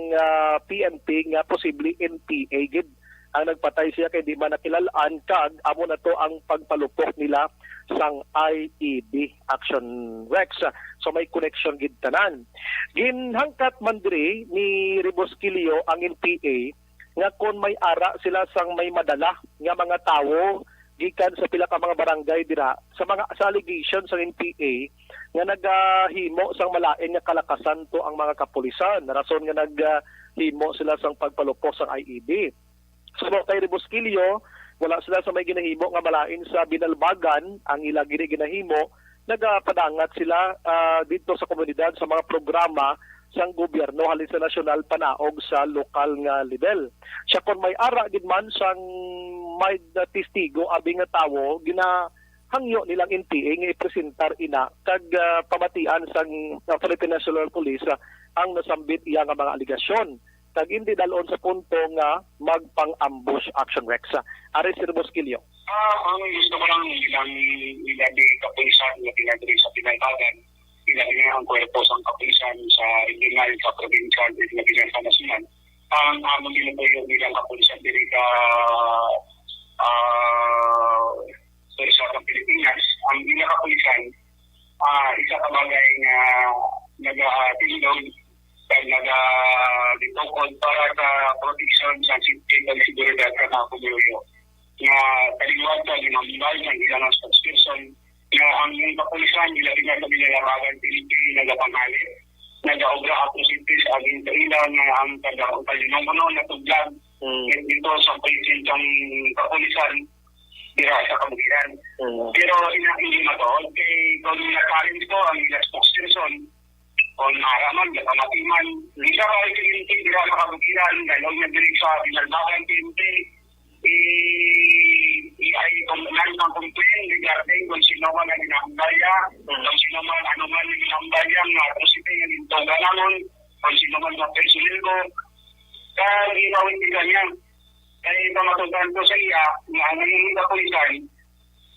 PNP nga posible NPA gid ang nagpatay siya kay di man nakilalaan kag amo na to ang pagpalupok nila sang IED Action Rex. So may connection gid tanan. Ginhangkat man diri ni Ribosquillo ang NPA nga kung may ara sila sang may madala nga mga tawo gikan sa pila ka mga barangay dira sa mga sa allegation sa NPA nga naghimo sang malain nga kalakasan to ang mga kapulisan. Rason nga naghimo sila sang pagpalupok sang IED. So kay Ribosquillo, wala sila sa may ginahimo nga malain sa Binalbagan, ang ila ginahimo, nagapadangat sila dito sa komunidad sa mga programa sang gobyerno halin sa nasyonal panaog sa lokal nga level. Siya kon may ara gid man sang may testigo abi nga tawo ginahangyo nilang NPA nga ipresentar ina kag pamatian sang Philippine National Police ang nasambit iya nga mga aligasyon. Kag hindi dalon sa punto nga magpang-ambush Action Rex. Ari si Ribosquillo. Ang gusto ko lang ilang ilabi kapulisan na pinagdiri sa Binalbagan, ilabi ang kwerpo sang kapulisan sa regional, sa provincial, sa nasyonal. Ang among ginupuyo bilang kapulisan diri ka sa Pilipinas, ang bilang kapulisan, isa ka bagay nga nag-tindog nag-ditokod para sa protection sa safety ng seguridad ka na kumuyo. Nga taliwag ka, ginamibay ng ilang spokesperson na ang kapulisan nila ginagabi nilaragan Pilipino nagapangali. Nag-augra ako sa aging kailan na ang taga-upalinong na tuglag dito sa president ng kapulisan dira sa kabukiran. Pero hindi na to, kay kung nakarin dito ang ilang spokesperson on haraman, pamatiman, hindi ka ay kilintig dira sa kabukiran, dahil nagdirig sa Binalbagan PNP, i-complain ng complaint regarding kung sino man ang inambaya, kung sino man ano man yung inambaya nga positive yung intoga naman, kung sino man na personil ko. Kaya ginawin nila niya. Kaya matutunan ko sa iya, nga nangyayang kapulisan,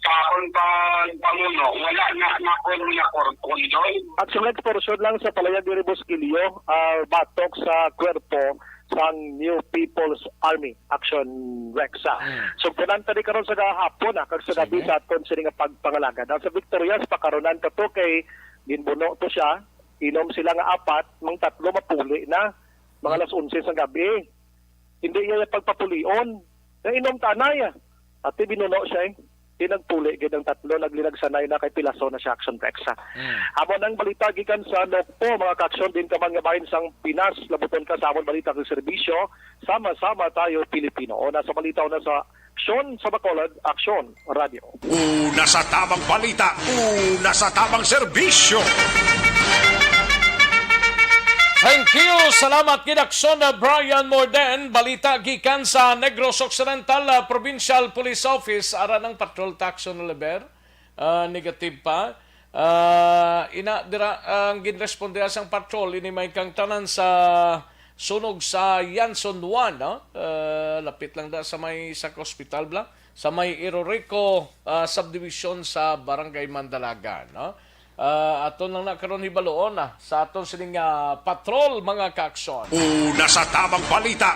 kahon pa pamuno, wala na kondol. At sa exportion lang sa Palaya de Rebosquillo, batok sa kwerpo sa New People's Army Action Rexa. So pinanta di karon sa gahapon kag sa gabi sa aton sini nga pagpangalagad. Sa Victorias pakaronan to kay ginbuno to siya, inom sila nga apat, mang tatlo mapuli na mga alas 11 sa gabi. Hindi niya pagpapulion. Na inom tanay. At binuno siya tinagpuli gid ang tatlo naglinag sanay na kay Pilaso na siya Action Rexa. Amon ang balita gikan sa Lokpo mga kaaksyon din ka mga bahin sang Pinas labuton ka sa amon balita ng serbisyo sama-sama tayo Pilipino. O nasa balita na sa Aksyon sa Bacolod, Aksyon Radio. Una sa tamang balita, una sa tamang serbisyo. Thank you. Salamat Kidaksyon Brian Morden. Balita gikan sa Negros Occidental Provincial Police Office. Ara ng patrol taxon na leber. Negative pa. Ang ginresponde sang patrol ini may kang tanan sa sunog sa Yanson 1. No? Lapit lang da sa may sa hospital bla. Sa may Irorico subdivision sa Barangay Mandalaga. No? Aton lang na karon hibaloon sa aton sining patrol mga kaaksyon. Una sa tamang balita,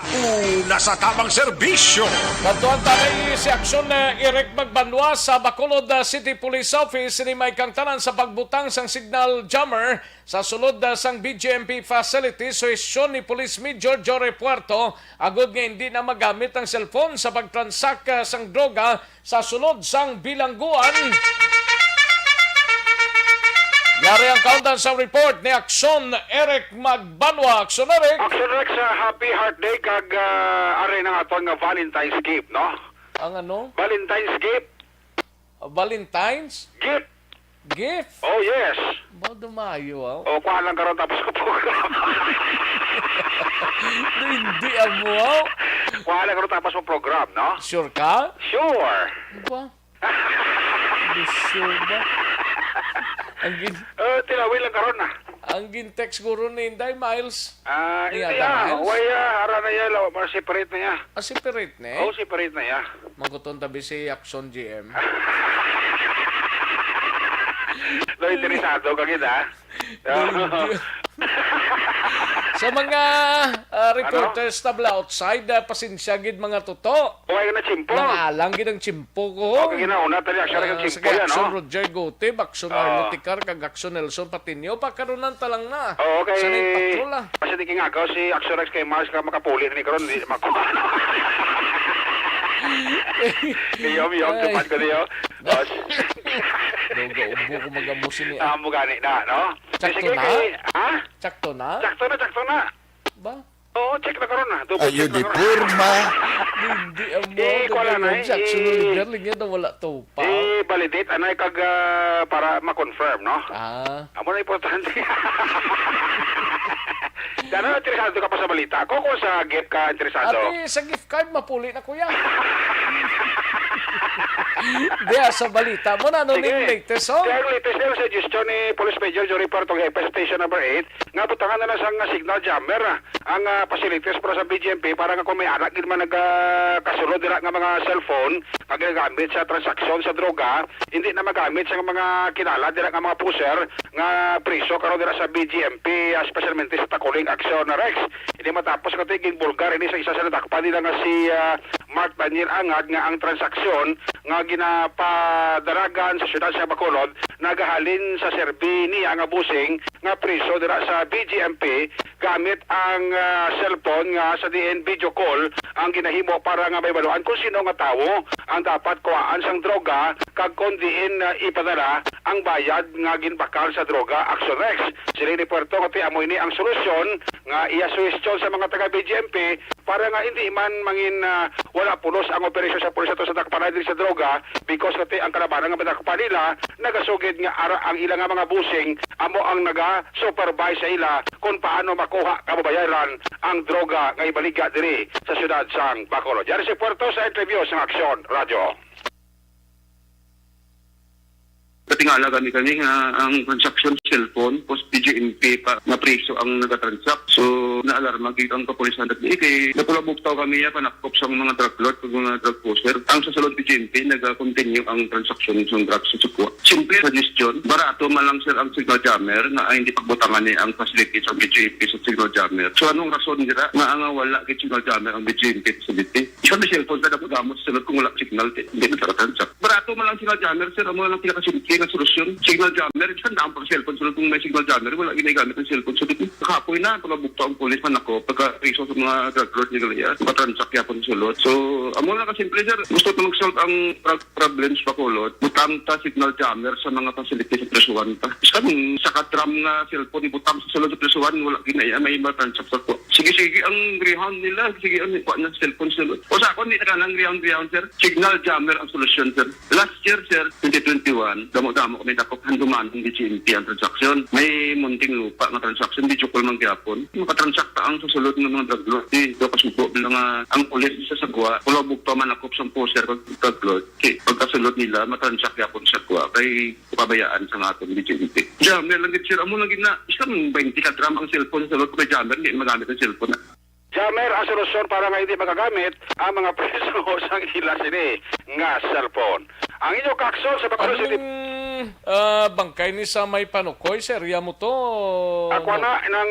una sa tamang serbisyo. Katuan tayo si aksyon Eric Magbanwa sa Bacolod City Police Office ni may kang tanan sa pagbutang sang signal jammer sa sulod sang BGMP facility. So isyon ni Police Major Jory Puerto agud nga hindi na magamit ang cellphone sa pagtransak sang droga sa sulod sang bilangguan. Yari ang countdown sa report ni Aksyon Eric Magbanwa. Aksyon Eric. Action Rex, happy heart day kag are ng aton nga Valentine's gift, no? Ang ano? Valentine's gift. Valentine's? Gift. Gift? Oh, yes. Ba dumayo, O, kuha lang karon tapos ko program. Hindi mo, Kuha lang karon tapos mo program, no? Sure ka? Sure. Ba? Hindi sure ba? Ang tilawin lang karon na. Ang gintext guro ni Inday Miles. Hindi hara na ya, separate na ya. Separate na? Oh, separate na ya. Maguton tabi si Action GM. No, interesado ka kita. Sa mga reporters tabla outside, pasensya gid mga toto. Okay na chimpo. Nangalang gid ang chimpo ko. Okay na una tali aksyon ang chimpo Sige, yan, Action no? Roger Gote, Action Arlo Ticar, kag Action Nelson Patinio, pagkaronan talang na. Okay. Sa ning patrol Kasi di nga ako si Action Rex kay Mars ka makapuli ni karon di makuha. Yom, tupan ko niyo. Boss. Doga ubo ko magamusin ni. Mo gani na, no? Sakto na? Ha? Sakto na? Sakto na. Ba? Oo, check na karon na. Ayun, di purma. Hindi amo. Wala na. Action Roger lingyan wala to pa. Validate anay kag para ma-confirm, no? Amo na importante. Dano interesado ka pa sa balita? Ako kung sa gift ka interesado. Ate, sa gift card mapuli na kuya. Diya sa balita mo na yung latest, oh? Kaya ang latest na suggestion ni Police Major Jory Puerto Station number 8 nga butangan na lang sang signal jammer ang facilities para sa BGMP para nga kung may anak din man nagkasulod dira nga mga cellphone magagamit sa transaksyon sa droga hindi na magamit sa mga kinala dira nga mga pusher nga priso karon dira sa BGMP especialmente sa Takuling Action Rex. Hindi matapos ka tiging bulgar ini sa isa sa natakpan nila nga si Mark Daniel Angad nga ang transaksyon nga ginapadaragan sa syudad sa Bacolod nagahalin sa serbi niya nga busing nga priso dira sa BGMP gamit ang cellphone nga sa DN video call ang ginahimo para nga may baluan kung sino nga tawo ang dapat kuhaan sang droga kag kon diin ipadala ang bayad nga ginbakal sa droga. Action Rex sila ni Puerto Cote amoy ni ang solusyon nga iya suwestyon sa mga taga BGMP para nga hindi man mangin wala pulos ang operasyon sa pulis sa takpan sa droga because kati ang kalabanan nga matakpan nila nagasugid nga ara ang ilang nga mga busing amo ang naga-supervise sa ila kung paano makuha kababayaran ang droga nga ibaliga diri sa syudad sang Bacolod. Yari si Puerto sa interview sa Aksyon Radio. Katingala kami nga ang transaction cellphone post DGNP pa na preso ang nagatransact. So naalarma gid ang kapulisan at kay napulabugtaw kami ya panakop sa mga drug lord ug mga drug poster. Ang sa sulod DGNP naga-continue ang transaction sa drugs sa Sukwa. Simple suggestion, barato man lang sir ang signal jammer na hindi pagbutangan ni ang facility sa DGNP sa signal jammer. So anong rason nila nga nga wala kay signal jammer ang DGNP facility? Sa cellphone kada pagamos sulod kung wala signal hindi na transact. Barato man lang signal jammer sir amo lang pinakasimple nga solusyon. Signal jammer, isang daan pang cellphone. So kung may signal jammer, wala ginagamit ang cellphone. So dito, kapoy na, pagkabukta ang polis man ako, pagka-reso sa mga drug lord ni Galaya, matransak yapon sulod. So, amo lang kasimple sir, gusto ko mag-solve ang problems pa kulot, butang ta signal jammer sa mga facility sa presuan pa. Isang sa katram na cellphone, butang sa sulod sa presuan, wala ginaya, may matransak sa ko. Sige, ang greyhound nila, sige, ang na cellphone sulod. O sa ako, hindi na ka ng greyhound sir, signal jammer ang solusyon sir. Last year sir, 2021, damo-damo kami tapos handuman hindi GMP ang transaksyon. May munting lupa nga transaksyon, di chukol mang gyapon. Makatransak ta ang susulod ng mga drug lord. Di do kasubo bilang ang pulis sa sagwa. Kulo bugto man akop sa poster kag drug lord. Kay pagkasulod nila matransak gyapon sa sagwa kay pabayaan sa aton di GMP. Jammer lang gid sir amo lang gid na isang 20 ka dram ang cellphone sa sulod kay jammer di magamit ang cellphone. Jammer ang solusyon para nga hindi magagamit ang mga preso sang ilas ini nga cellphone. Ang inyong kaksyon sa Bacolod City. Bangkay ni sa may panukoy, serya mo to. Ako na ng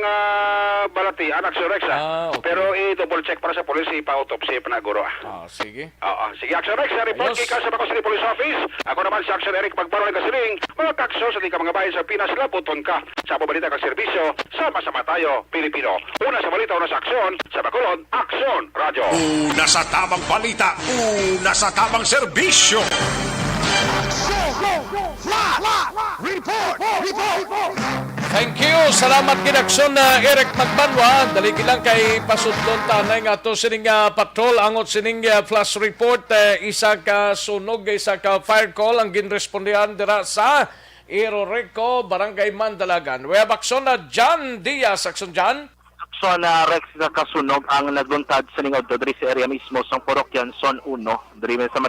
balati, anak si Rex. Okay. Pero i-double check para sa polisi, pa-autopsy, panaguro. Sige. Sige, Action Rex, report kay ka sa Bacolod City Police Office. Ako naman si Action Eric Pagparo ng Kasiling. Mga kaksyon sa di ka mga bayan sa Pinas, laputon ka. Sa pabalita kang serbisyo, sama-sama tayo, Pilipino. Una sa balita, una sa aksyon, sa Bacolod, Aksyon Radio. Una sa tamang balita, una sa tamang serbisyo. Thank you. Salamat ginaksyon na Eric Magbanwa. Dali lang kay pasudlon tanay nga to sining patrol angot sining flash report isa ka sunog isa ka fire call ang ginrespondihan dira sa Iroreco, Barangay Mandalagan. We have aksyon na John Diaz. Aksyon John? So na Rex nga kasunog ang nagluntad sa lingod diri sa area mismo sang Parokyan Zone 1 diri sa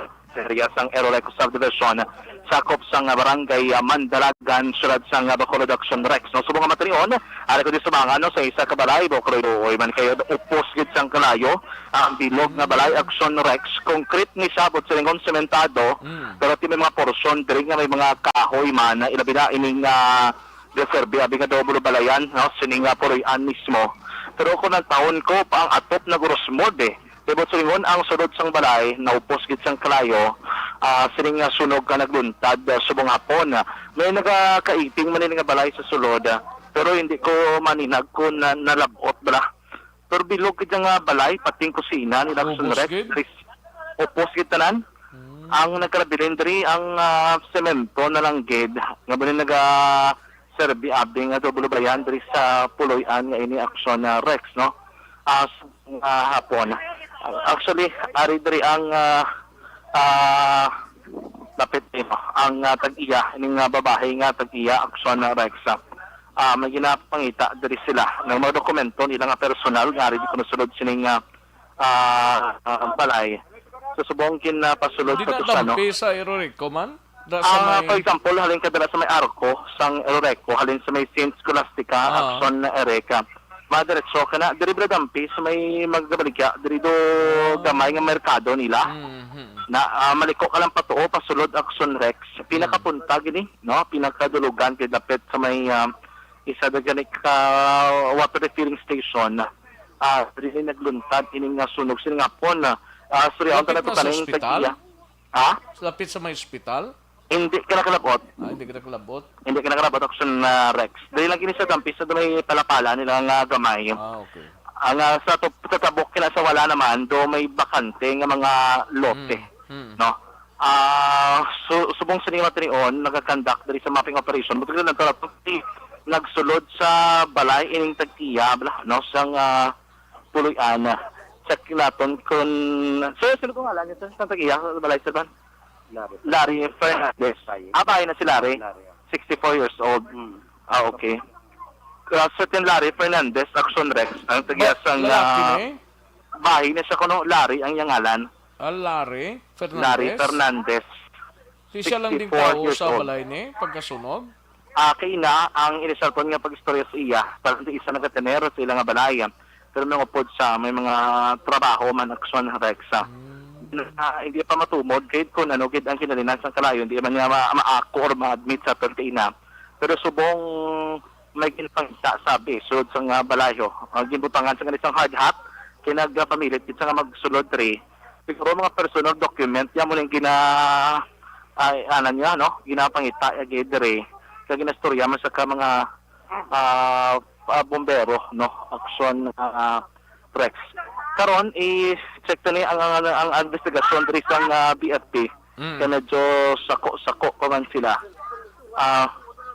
area sang Iroreco subdivision sakop sang Barangay Mandalagan sulad sang Bacolod Action Rex. No subong nga matrion ari ko di subangan no sa isa ka balay Bacolod oy man kayo upos gid sang kalayo ang bilog nga balay Action Rex concrete ni sabot sa lingon sementado pero ti may mga porsyon diri nga may mga kahoy man na ilabi na ining reserve abi nga double balayan no sining puroy-an mismo. Pero kung ng taon ko, pa ang atop na gurusmod Tibot sa lingon, ang sunod sang balay, naupos gid sang kalayo, sining sunog ka nagluntad subong hapon. May nagakaiting man nga balay sa sulod, pero hindi ko maninag kung nalabot bala. Pero bilog gid nga balay, pating kusina, nilang sunrek, upos gid tanan. Ang nagkarabilindri, ang semento na lang gid, nga ba serbi abing double bayan diri sa puloy-an nga ini aksyon na Rex no hapon actually ari diri ang lapit ang tag-iya ining babae nga tag-iya aksyon na Rex may ginapangita diri sila ng mga dokumento nila nga personal nga ari di kuno sining balay so subong kin pasulod sa tusano di sa Iroreco man. For example, halin ka dala sa may arko, sang Iroreco, halin sa may Saint Scholastica, Action na Ereka. Madiretso ka na, diri bradampi, sa may maggabaligya, diri do gamay nga merkado nila. Na maliko ka lang patuo, pasulod Action Rex. Pinakapunta gini, no? Pinakadulugan, kinapit sa may isa da ganik water refilling station. Diri nagluntad, ining sunog, sining hapon. Sorry, ako na ito taning tag-iya. Lapit sa may ospital? Hindi ka nakalabot. Hindi ka nakalabot? Hindi ka nakalabot Action Rex. Dahil lang kini sa dampi sa may palapala nila nga gamay. Okay. Ang sa tatabok kina sa wala naman, do may bakante nga mga lote. No? Subong sa niyong matrion, nagkakandak dali sa mapping operation. Buti na nagsulod sa balay ining tagtiya, no? Sang puloy-an. Check natin kung... So, sino kong alam niya sa tagtiya, sa balay sa ban? Larry Fernandez. Bahay na si Larry? 64 years old. Okay. certain Larry Fernandez, Action Rex, ang tagyasang lalaki na eh? bahay na siya kuno Larry ang yangalan. Larry Fernandez? Larry Fernandez. Si siya lang din 64 tao years sa old. balay ni pagkasunog? Kay na ang inisalpon nga pag-istorya sa iya, parang di isa nagatenero sa ilang balaya. Pero may upod sa may mga trabaho man Action Rex. Hindi pa matumod kahit kung ano kahit ang kinalinan sa kalayo, hindi man niya ma-ako or ma-admit sa pertina. Pero subong may ginpangita sabi sulod sa nga balayo. Ginbutangan sa isang hard hat kinagpamilit kita nga magsulod 3. Siguro mga personal document yan mo lang niya, no? Ginapangita agedre kaya ginastorya man sa mga bombero, no? Action Rex. Karon i-check ni ang investigasyon diri sa BFP. Kaya medyo sako pa man sila.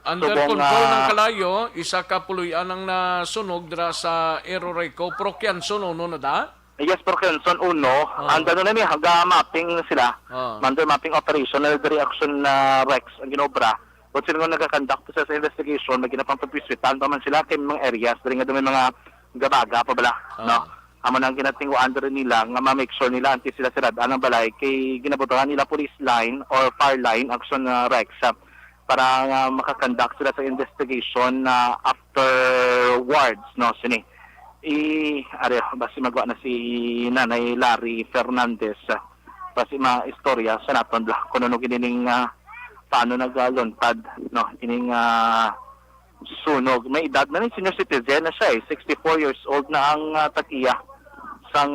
Under control ng kalayo, isa ka puluyan ang nasunog dira sa Eroreco, Procyanson uno na da? Yes, Procyanson uno. Ang gano'n na niya, mapping sila. Under mapping operation, na reaction na Rex ang ginobra. Kung sino nga nagkakandak sa investigation, may ginapang-pagpiswitan pa man sila kay mga areas, dahil nga may mga gabaga pa bala. No? Amo nang ginatingguan rin nila, nga ma-make sure nila, anti sila sirad ang balay, kay ginabutangan nila police line or fire line, Action Rex, para makakandak sila sa investigation na afterwards, no, sini. Basi magawa na si Nanay Larry Fernandez, basi ma-istorya sa naton bla, kung ano ginining paano nagluntad, no, ining sunog. May edad na rin, senior citizen na siya 64 years old na ang tag-iya sang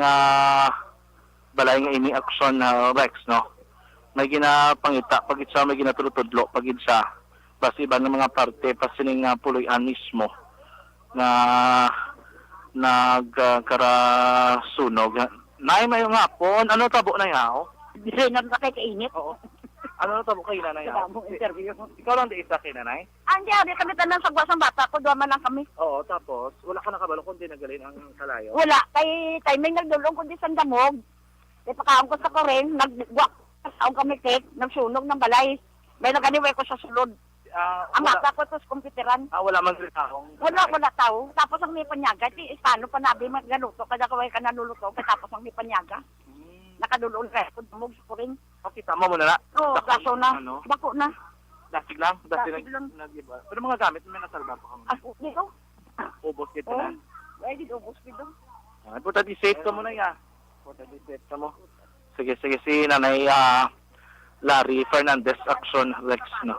balay nga ini Action Rex, no. May ginapangita, pag itsa may ginatulutudlo, pag itsa, basta iba ng mga parte, pasining puloy-an mismo na nagkarasunog. Nay, may nga po, ano tabo na yaw? Hindi na kay kainit. Oo. Ano tabo kayo na yaw? Interview. Ikaw lang di isa kay nanay? Hindi kami tanan sa gwasang bata ko, duwa man lang kami. Oo, tapos, wala ka nakabalo kung di nagalin ang kalayo? Wala, kay timing nagdulong kundi sa damog. Kaya pakaon ko sa koren, nagwak, kami cake, nagsunog ng balay. May naganiway ko sa sulod. Ang mata ko ito sa kompiteran. Wala man rin taong? Wala tao. Tapos ang may panyaga, paano pa nabi magaluto, kada kaway ka nanuluto, tapos ang may panyaga. Nakadulong ka, dumog sa koren. Okay, tama mo na na? Oo, kaso na, bako na. Dasig lang? Dasig lang. Nag-iba. Pero mga gamit, may nasalba pa kami. Dito? Ubos kita na? Ay, dito, ubos dito. Puta di safe ka muna ya. Puta di safe ka mo. Sige, si Nanay Larry Fernandez, Action Rex, no.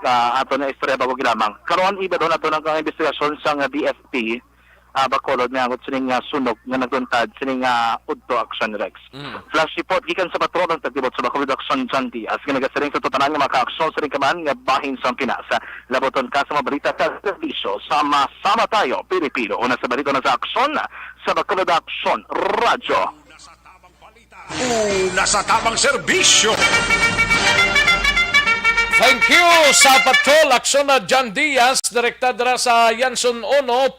Ato na istorya bago lamang. Karon iba doon ato ng investigasyon sa BFP, Bacolod na angot sining sunog nga nagluntad sining Udto Action Rex. Flash report gikan sa patrol ng tagtibot sa Bacolod Action Janti as ginagasiring sa tutanan nga maka-aksyon sa ring kaman nga bahin sa Pinas. Laboton ka sa mga balita sa servisyo. Sama-sama tayo, Pilipino. Una sa balita na sa aksyon sa Bacolod Action Radyo. Nasa tamang serbisyo. Thank you sa Patrol Action na John Diaz, direktada sa Yanson Ono,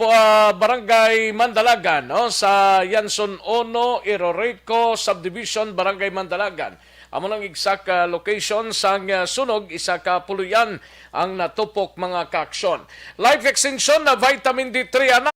Barangay Mandalagan, no? Sa Yanson Ono, Eroreco Subdivision, Barangay Mandalagan. Amo nang exact location sang sunog, isa ka puluyan ang natupok mga kaaksyon. Life extension na vitamin D3 anak.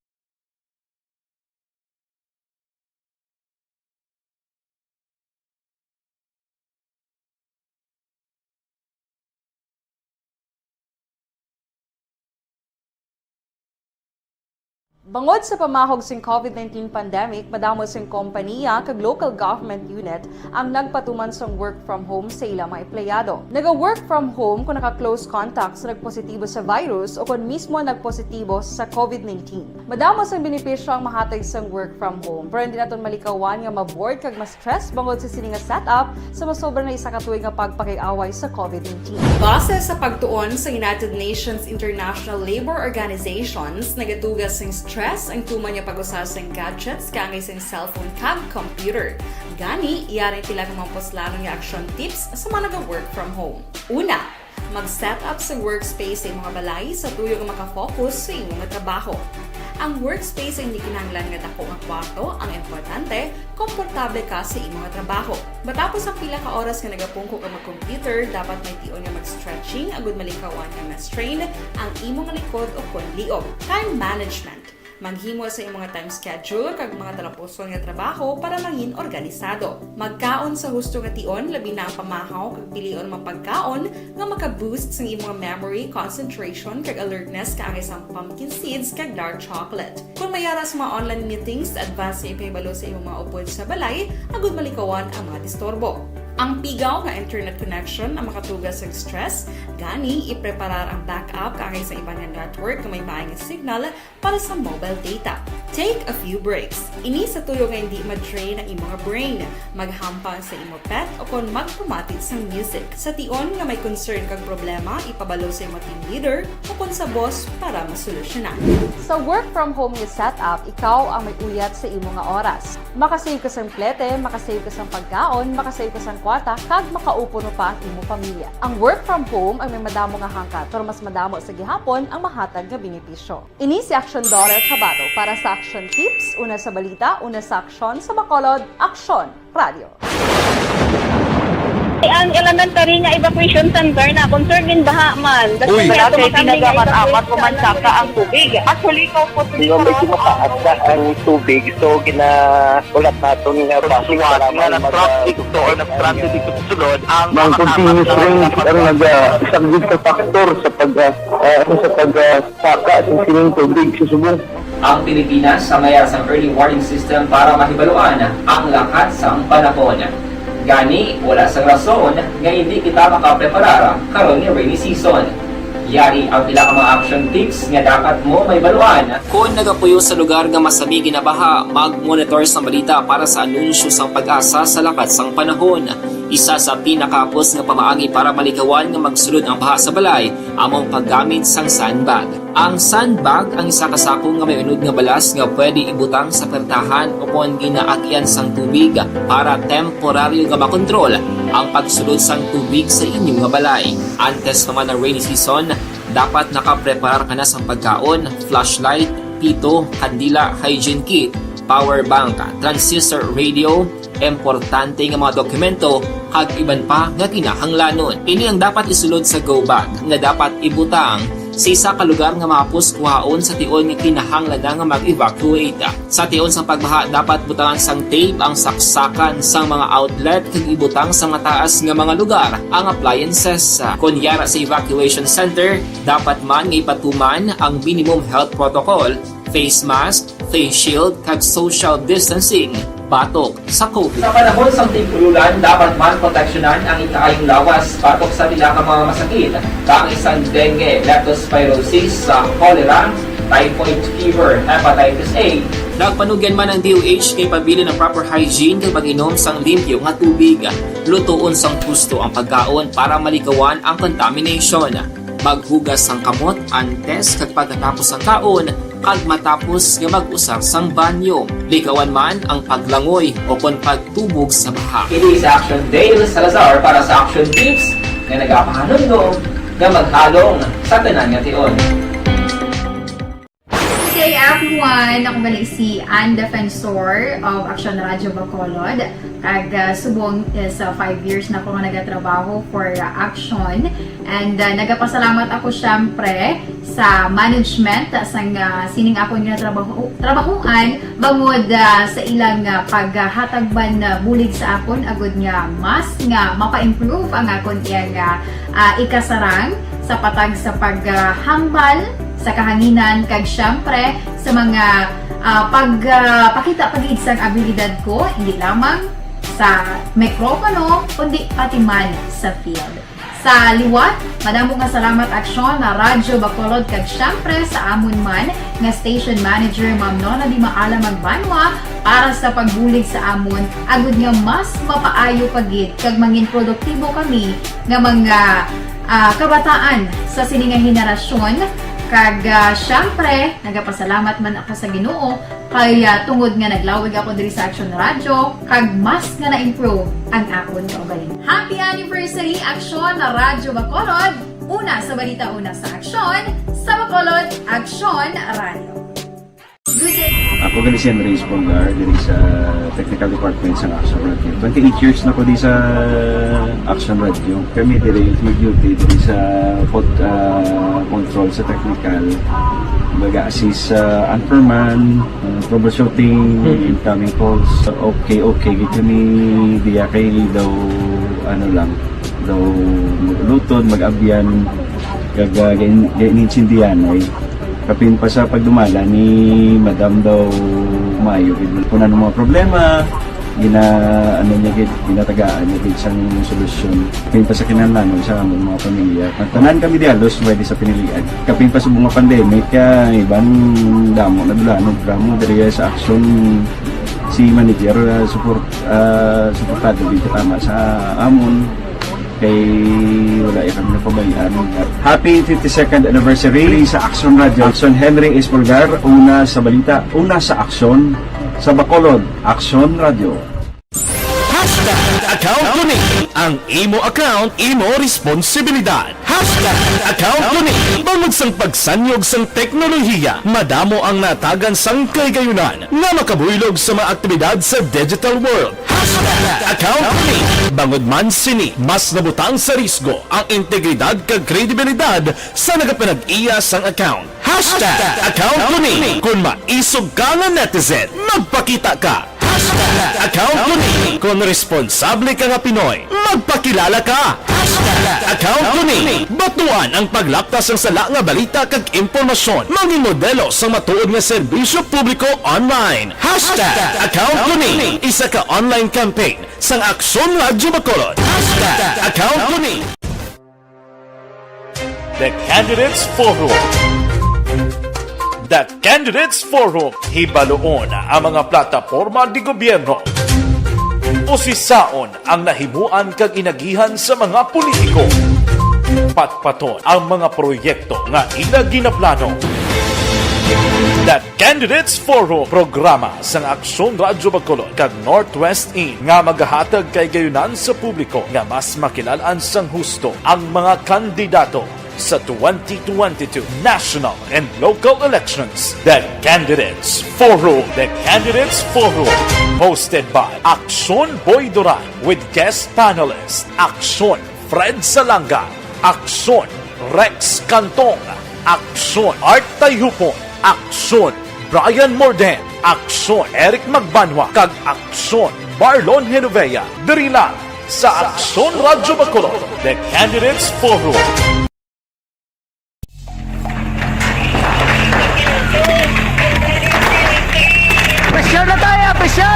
Bangod sa pamahog sing COVID-19 pandemic, madamo sing kompanya kag local government unit ang nagpatuman sang work from home sa ilang mga empleyado. Naga-work from home kung naka-close contacts na nagpositibo sa virus o kung mismo nagpositibo sa COVID-19. Madamo sang benepisyo ang mahatag sang work from home, pero hindi naton malikawan nga ma-bored kag ma-stress bangod sa sining setup sa masobra na isa ka tuig nga pagpakiaway sa COVID-19. Base sa pagtuon sa United Nations International Labor Organizations, nagatugas sing stress ang tuman niya pag-usas ng gadgets kangay sa cellphone kag computer. Gani, iyaring tila ng mga poslanong action tips sa mga nag-work from home. Una, mag-set up sa workspace sa mga balay sa tuyo nga makafocus sa inyong trabaho. Ang workspace ay hindi kinahanglan nga dako nga kwarto, ang importante, komportable ka sa imong trabaho. Matapos ang pila ka oras nga nagapungko ka mag-computer, dapat may tion nga mag-stretching agud malikawan nga ma-strain ang imong likod o kon liog. Time management. Maghimo sa imong time schedule kag mga talapuson nga trabaho para mangin organisado. Magkaon sa husto nga tion, labi na ang pamahaw kag pilion mang pagkaon nga maka-boost sa imong memory, concentration kag alertness kaangay sang pumpkin seeds kag dark chocolate. Kung mayara sa mga online meetings, advance nga ipahibalo sa imong mga upod sa balay, agud malikawan ang mga disturbo. Ang pigaw nga internet connection ang makatugas sa stress, gani ipreparar ang backup kaangay sa ibang network nga may maayong signal para sa mobile data. Take a few breaks. Ini sa tuyo nga hindi ma-drain ang imong brain, maghampang sa imong pet o kon magpumatid sa music. Sa tion nga may concern kag problema, ipabalo sa imong team leader o kon sa boss para masolusyonan. Sa work from home nga setup, ikaw ang may uyat sa imong nga oras. Makasave ka sa plete, makasave ka sa pagkaon, makasave ka sa kwata, kag makaupo no pa ang imong pamilya. Ang work from home ay may madamo nga hangkat, pero mas madamo sa gihapon ang mahatag nga benepisyo. Ini si Action Daughter Cabato para sa Action Tips, una sa balita, una sa aksyon, sa Bacolod, Aksyon Radio. Ang elementary nga evacuation center na concern din baha man. Uy, dati ginagamat-amat kumansaka ang tubig. Actually, ikaw po medyo mataas na ang tubig. So, ginaulat natin nga basuhan nga nag-traffic to or nag-traffic dito sa sulod. Ang continuous rain ang isang good factor sa pagsaka at sining tubig sa subong. Ang Pilipinas sa mayas ang early warning system para mahibaluan ang lakat sa panahon. Gani, wala sang rason nga hindi kita makapreparara karon ni rainy season. Yari ang pila ka mga action tips nga dapat mo may baluan. Kung nagapuyo sa lugar nga masabi ginabaha, mag-monitor sa balita para sa anunsyo sang pag-asa sa lakat sang panahon. Isa sa pinakapos nga pamaagi para malikawan nga magsulod ang baha sa balay, among paggamit sang sandbag. Ang sandbag ang isa kasakong nga may unod nga balas nga pwede ibutang sa pertahan o kung ginaagyan sang tubig para temporaryo nga makontrol ang pagsulod sang tubig sa inyong nga balay. Antes naman ng rainy season, dapat nakapreparar ka na sang pagkaon, flashlight, pito, kandila, hygiene kit, power bank, transistor radio, importante nga mga dokumento kag iban pa nga kinahanglanon. Ini ang dapat isulod sa go bag nga dapat ibutang sa isa ka lugar nga mapus kuhaon sa tion nga kinahanglan nga mag-evacuate. Sa tion sang pagbaha dapat butangan sang tape ang saksakan sang mga outlet kag ibutang sa mataas nga mga lugar ang appliances. Kunyara sa evacuation center, dapat man nga ipatuman ang minimum health protocol, face mask, face shield kag social distancing batok sa COVID. Sa panahon sa tig-ululan, dapat man proteksyonan ang ikaayong lawas batok sa pila ka mga masakit. Kang isang dengue, leptospirosis, cholera, typhoid fever, hepatitis A. Nagpanugyan man ang DOH kay pabili ng proper hygiene kay pag-inom sang limpyo nga tubig. Lutuon sang husto ang pagkaon para malikawan ang contamination. Maghugas sang kamot antes kag pagkatapos ang kaon kag matapos nga mag-usar sang banyo. Likawan man ang paglangoy o kon pagtubog sa baha. Ini sa Action Dale Salazar para sa Action Tips nga nagapahanundong nga maghalong sa tanan nga tion. Good day everyone! Ako balik si Ann Defensor of Action Radio Bacolod. Kag subong sa 5 years na ako nga nagatrabaho for Action. And nagapasalamat ako syempre sa management sang sining ako nga trabahuan bangod sa ilang paghatagban bulig sa akon agud nga mas nga mapa-improve ang akon iyang ikasarang sa patag sa paghambal sa kahanginan kag syempre sa mga pagpakita pagid sang abilidad ko hindi lamang sa mikropono kundi pati man sa field. Sa liwat, madamo nga salamat Aksyon na Radyo Bacolod kag syempre sa amon man nga station manager Ma'am Nona Di Maala Magbanwa para sa pagbulig sa amon agud nga mas mapaayo pagid kag mangin produktibo kami nga mga kabataan sa sininga henerasyon. Kag syempre, nagapasalamat man ako sa Ginoo kay tungod nga naglawig ako diri sa Action Radio kag mas nga na-improve ang akon kaugalingon. Happy anniversary Action na Radyo Bacolod! Una sa balita, una sa aksyon, sa Bacolod, Action Radio. Ako gali si Andres Polgar diri sa Technical Department sa Action Radio. 28 years na ko di sa Action Radio. Kami diri mag-duty diri sa control sa technical. Mag-assist sa anchorman, troubleshooting, incoming calls. Okay, kami diya kay daw lutod, mag-abyan, ganinsindihan ay kapin pa sa pagdumala ni Madam daw Mayo kuna ng mga problema ginatagaan niya isang solusyon kapin pa sa kinahanglan sa among mga pamilya tanan kami dialos pwede sa pinilian kapin pa sa mga pandemic ibang damo na dulanog dramo diri sa action si manager suportado dito tama sa amon kay wala kami napabayaan. Happy 52nd anniversary sa Action Radio. Action Henry Espolgar, una sa balita, una sa aksyon, sa Bacolod, Action Radio. Account ko ni ang imo account, imo responsibilidad. Account ko ni bangod sang pagsanyog sang teknolohiya, madamo ang natagan sang kaygayunan nga makabuylog sa mga aktibidad sa digital world. Account ko ni bangod man sini mas nabutang sa risgo ang integridad kag kredibilidad sa nagapinag-iya sang account. Account ko ni kung maisog ka nga netizen, magpakita ka. Account ko ni kung responsable ka nga Pinoy, magpakilala ka. Account ko ni batuan ang paglaptas ng sala nga balita kag impormasyon, manging modelo sa matuod nga serbisyo publiko online. Account ko ni isa ka online campaign sang Aksyon Radyo Bacolod. Account ko ni The Candidates Forum. The Candidates Forum, hibaloon ang mga plataporma di gobyerno. Usisaon ang nahimuan kag inagihan sa mga politiko. Patpaton ang mga proyekto nga ila ginaplano. The Candidates Forum, programa sang Aksyon Radyo Bacolod kag Northwest In nga magahatag kay gayunan sa publiko nga mas makilalaan sang husto ang mga kandidato sa 2022 national and local elections. The Candidates Forum. The Candidates Forum. Hosted by Aksyon Boy Duran with guest panelists Aksyon Fred Salanga, Aksyon Rex Cantong, Aksyon Art Tayhupon, Aksyon Brian Morden, Aksyon Eric Magbanwa, kag Aksyon Marlon Genovea. Diri lang sa Aksyon Radyo Bacolod. The Candidates Forum. Pressure na tayo! Pressure!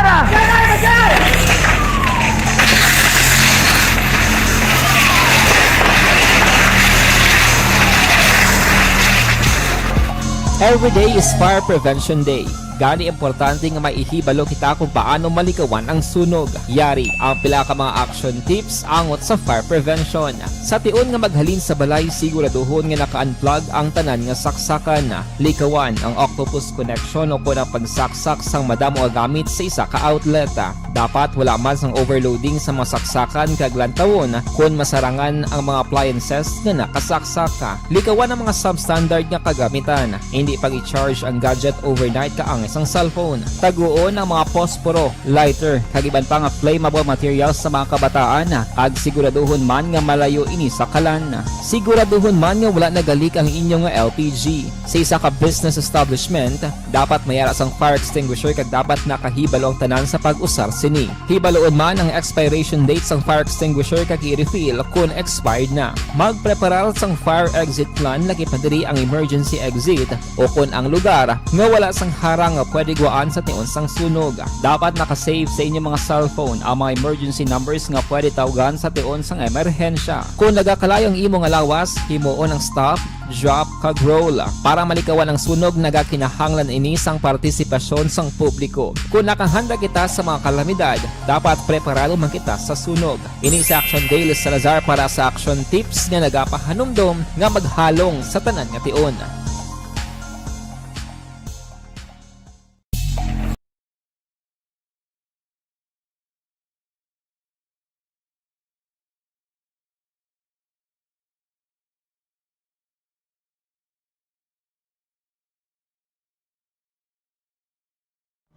Every day is Fire Prevention Day. Gani importante nga maihibalo kita kung paano malikawan ang sunog. Yari ang pila ka mga action tips angot sa fire prevention. Sa tion nga maghalin sa balay, siguraduhon nga naka-unplug ang tanan nga saksakan. Likawan ang octopus connection o kung ang pagsaksak sang madamo nga gamit sa isa ka outlet. Dapat wala man sang overloading sa mga saksakan kag lantawon kung masarangan ang mga appliances nga nakasaksaka. Likawan ang mga substandard nga kagamitan. Hindi pag i-charge ang gadget overnight kaang isang cellphone. Taguon ang mga posporo, lighter, kag iban pa nga flammable materials sa mga kabataan. Ag siguraduhon man nga malayo ini sa kalan. Siguraduhon man nga wala nagalik ang inyong nga LPG. Sa isa ka business establishment, dapat mayara sang fire extinguisher kag dapat nakahibalo ang tanan sa pag-usar sini. Hibaloon man ang expiration date sang fire extinguisher kag i-refill kung expired na. Magpreparar sang fire exit plan lagi pa diri ang emergency exit o kung ang lugar nga wala sang harang nga pwede guaan sa tion sang sunog. Dapat nakasave sa inyong mga cellphone ang mga emergency numbers nga pwede tawagan sa tion sang emerhensya. Kung nagakalayo ang imo nga lawas, himuon ang stop, drop, kag roll. Para malikawan ang sunog, nagakinahanglan ini sang partisipasyon sang publiko. Kung nakahanda kita sa mga kalamidad, dapat preparado man kita sa sunog. Ini sa Action Daily Salazar para sa action tips nga nagapahanumdom nga maghalong sa tanan nga tion.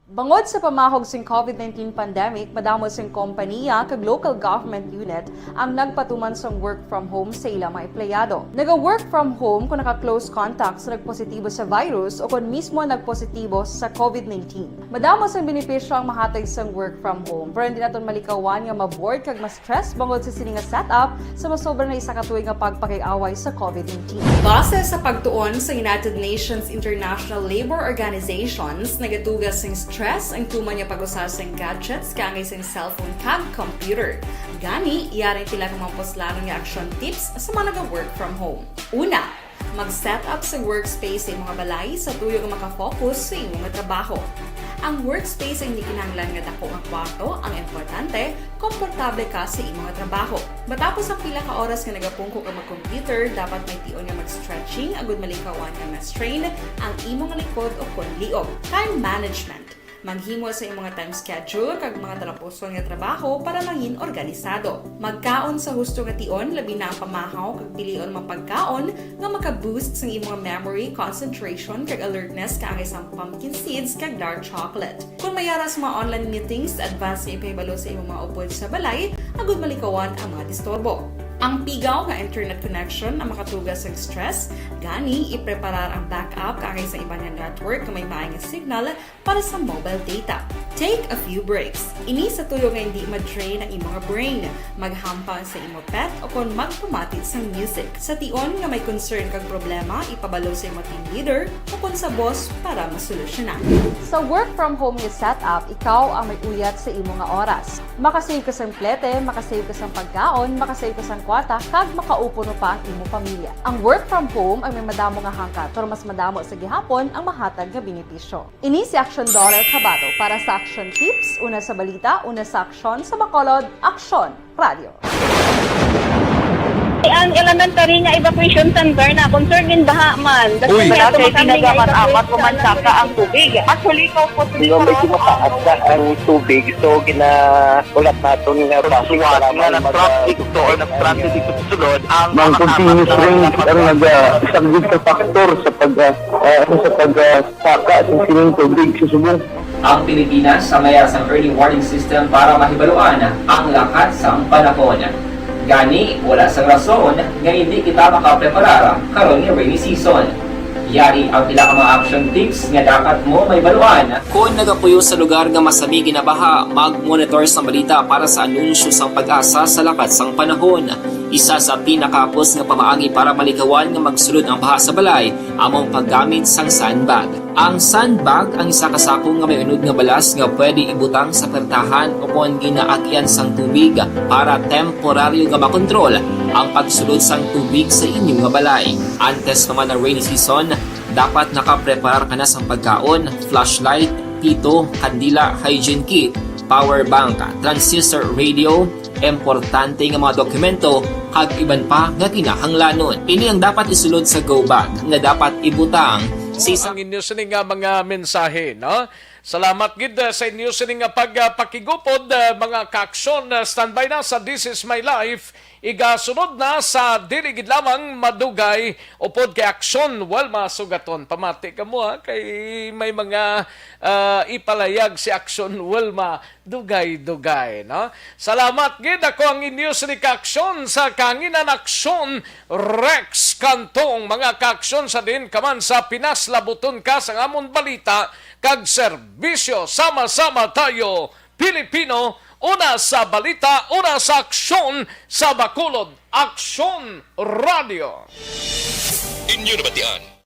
Bangod sa pamahog sing COVID-19 pandemic, madamo sing kompanya kag local government unit ang nagpatuman sang work from home sa ilang mga empleyado. Naga-work from home kung naka-close contacts na nagpositibo sa virus o kung mismo nagpositibo sa COVID-19. Madamo sang benepisyo ang mahatag sang work from home, pero hindi naton malikawan nga ma-bored kag ma-stress bangod sa sini nga setup sa masobra na isa ka tuig nga pagpakiaway sa COVID-19. Base sa pagtuon sa United Nations International Labour Organizations, nagatugas sing stress ang tuman niya pag-usas ng gadgets kangay sa cellphone kag computer. Gani, iyaring tila kang maposlano nga action tips sa mga nag-work from home. Una, mag-set up sa workspace sa mga balay sa tuyo nga makafocus sa imong trabaho. Ang workspace ay hindi kinahanglan nga dako nga kwarto, ang importante, komportable ka sa imong trabaho. Matapos ang pila ka oras nga nagapungko ka mag-computer, dapat may tion nga mag-stretching agud malikawan nga ma-strain ang imong likod o konliog. Time management. Maghimo sa imong time schedule kag mga talapuson nga trabaho para maging organisado. Magkaon sa husto nga tion, labi na ang pamahaw kag pilion mapagkaon nga maka-boost sa imong memory, concentration kag alertness kaangay sa pumpkin seeds kag dark chocolate. Kung mayara sa mga online meetings, advance nga ipahibalo sa imong mga upod sa balay, agud malikawan ang mga disturbo. Ang pigaw nga internet connection ang makatugas sa stress, gani ipreparar ang backup kaangay sa iba nga network nga may maayong signal para sa mobile data. Take a few breaks. Ini sa tuyo nga hindi ma-drain ang imong brain, maghampang sa imong pet o kung magpamatit sa music. Sa tion nga may concern kag problema, ipabalo sa imong team leader o kung sa boss para masolusyonan. Sa work from home nga setup, ikaw ang may uyat sa imong nga oras. Makasave ka sa plete, makasave ka sa pagkaon, makasave ka sa kwata, kag makaupo no pa ang imong pamilya. Ang work from home ay may madamo nga hangkat, pero mas madamo sa gihapon ang mahatag nga benepisyo. Ini si Action Dorel Cabato para sa Action Tips, una sa balita, una sa aksyon sa Bacolod, Aksyon Radio. Ang elementary nga evacuation center na concern din baha man. Uy, kasi pinagamat-amat kumansaka ang tubig. Actually, ikaw po medyo mataas na ang tubig. So, ginaulat natin nga pasuwat nga nag-traffic to or nag-traffic dito sa sulod. Ang continuous rain ang nag-isang sa factor sa pagsaka at sining tubig sa subong. Ang Pilipinas sa mayas ang early warning system para mahibaluan ang lakat sang panahon. Gani, wala sang rason nga hindi kita makapreparar karon nga rainy season. Yari ang pila ka mga action tips nga dapat mo may baluan. Kung nagapuyo sa lugar nga masabi ginabaha, mag-monitor sa balita para sa anunsyo sang pag-asa sa lakat sang panahon. Isa sa pinakapos nga pamaagi para malikawan nga magsulod ang baha sa balay, among paggamit sang sandbag. Ang sandbag ang isa kasakong nga may unod nga balas nga pwede ibutang sa pertahan o kung ginaagyan sang tubig para temporaryo nga makontrol ang pagsulod sang tubig sa inyong nga balay. Antes naman ng rainy season, dapat nakapreparar ka na sang pagkaon, flashlight, pito, kandila, hygiene kit, power bank, transistor radio, importante nga mga dokumento, kag iban pa nga kinahanglanon. Ini ang dapat isulod sa go bag nga dapat ibutang ang inyo sining mga mensahe, no? Salamat gid sa inyo sining pagpakigupod mga kaaksyon. Standby na sa This Is My Life. Igasunod na sa dirigid lamang madugay upod kay aksyon wal masugaton. Pamati ka mo kay may mga ipalayag si aksyon wal dugay-dugay, no? Salamat gid ako ang inyo sining kaaksyon sa kanginan aksyon Rex Kantong. Mga kaaksyon sa din kaman sa Pinas labuton ka sa amon balita kag serbisyo. Sama-sama tayo, Pilipino, una sa balita, una sa aksyon sa Bacolod, Aksyon Radio. Inyo nabatian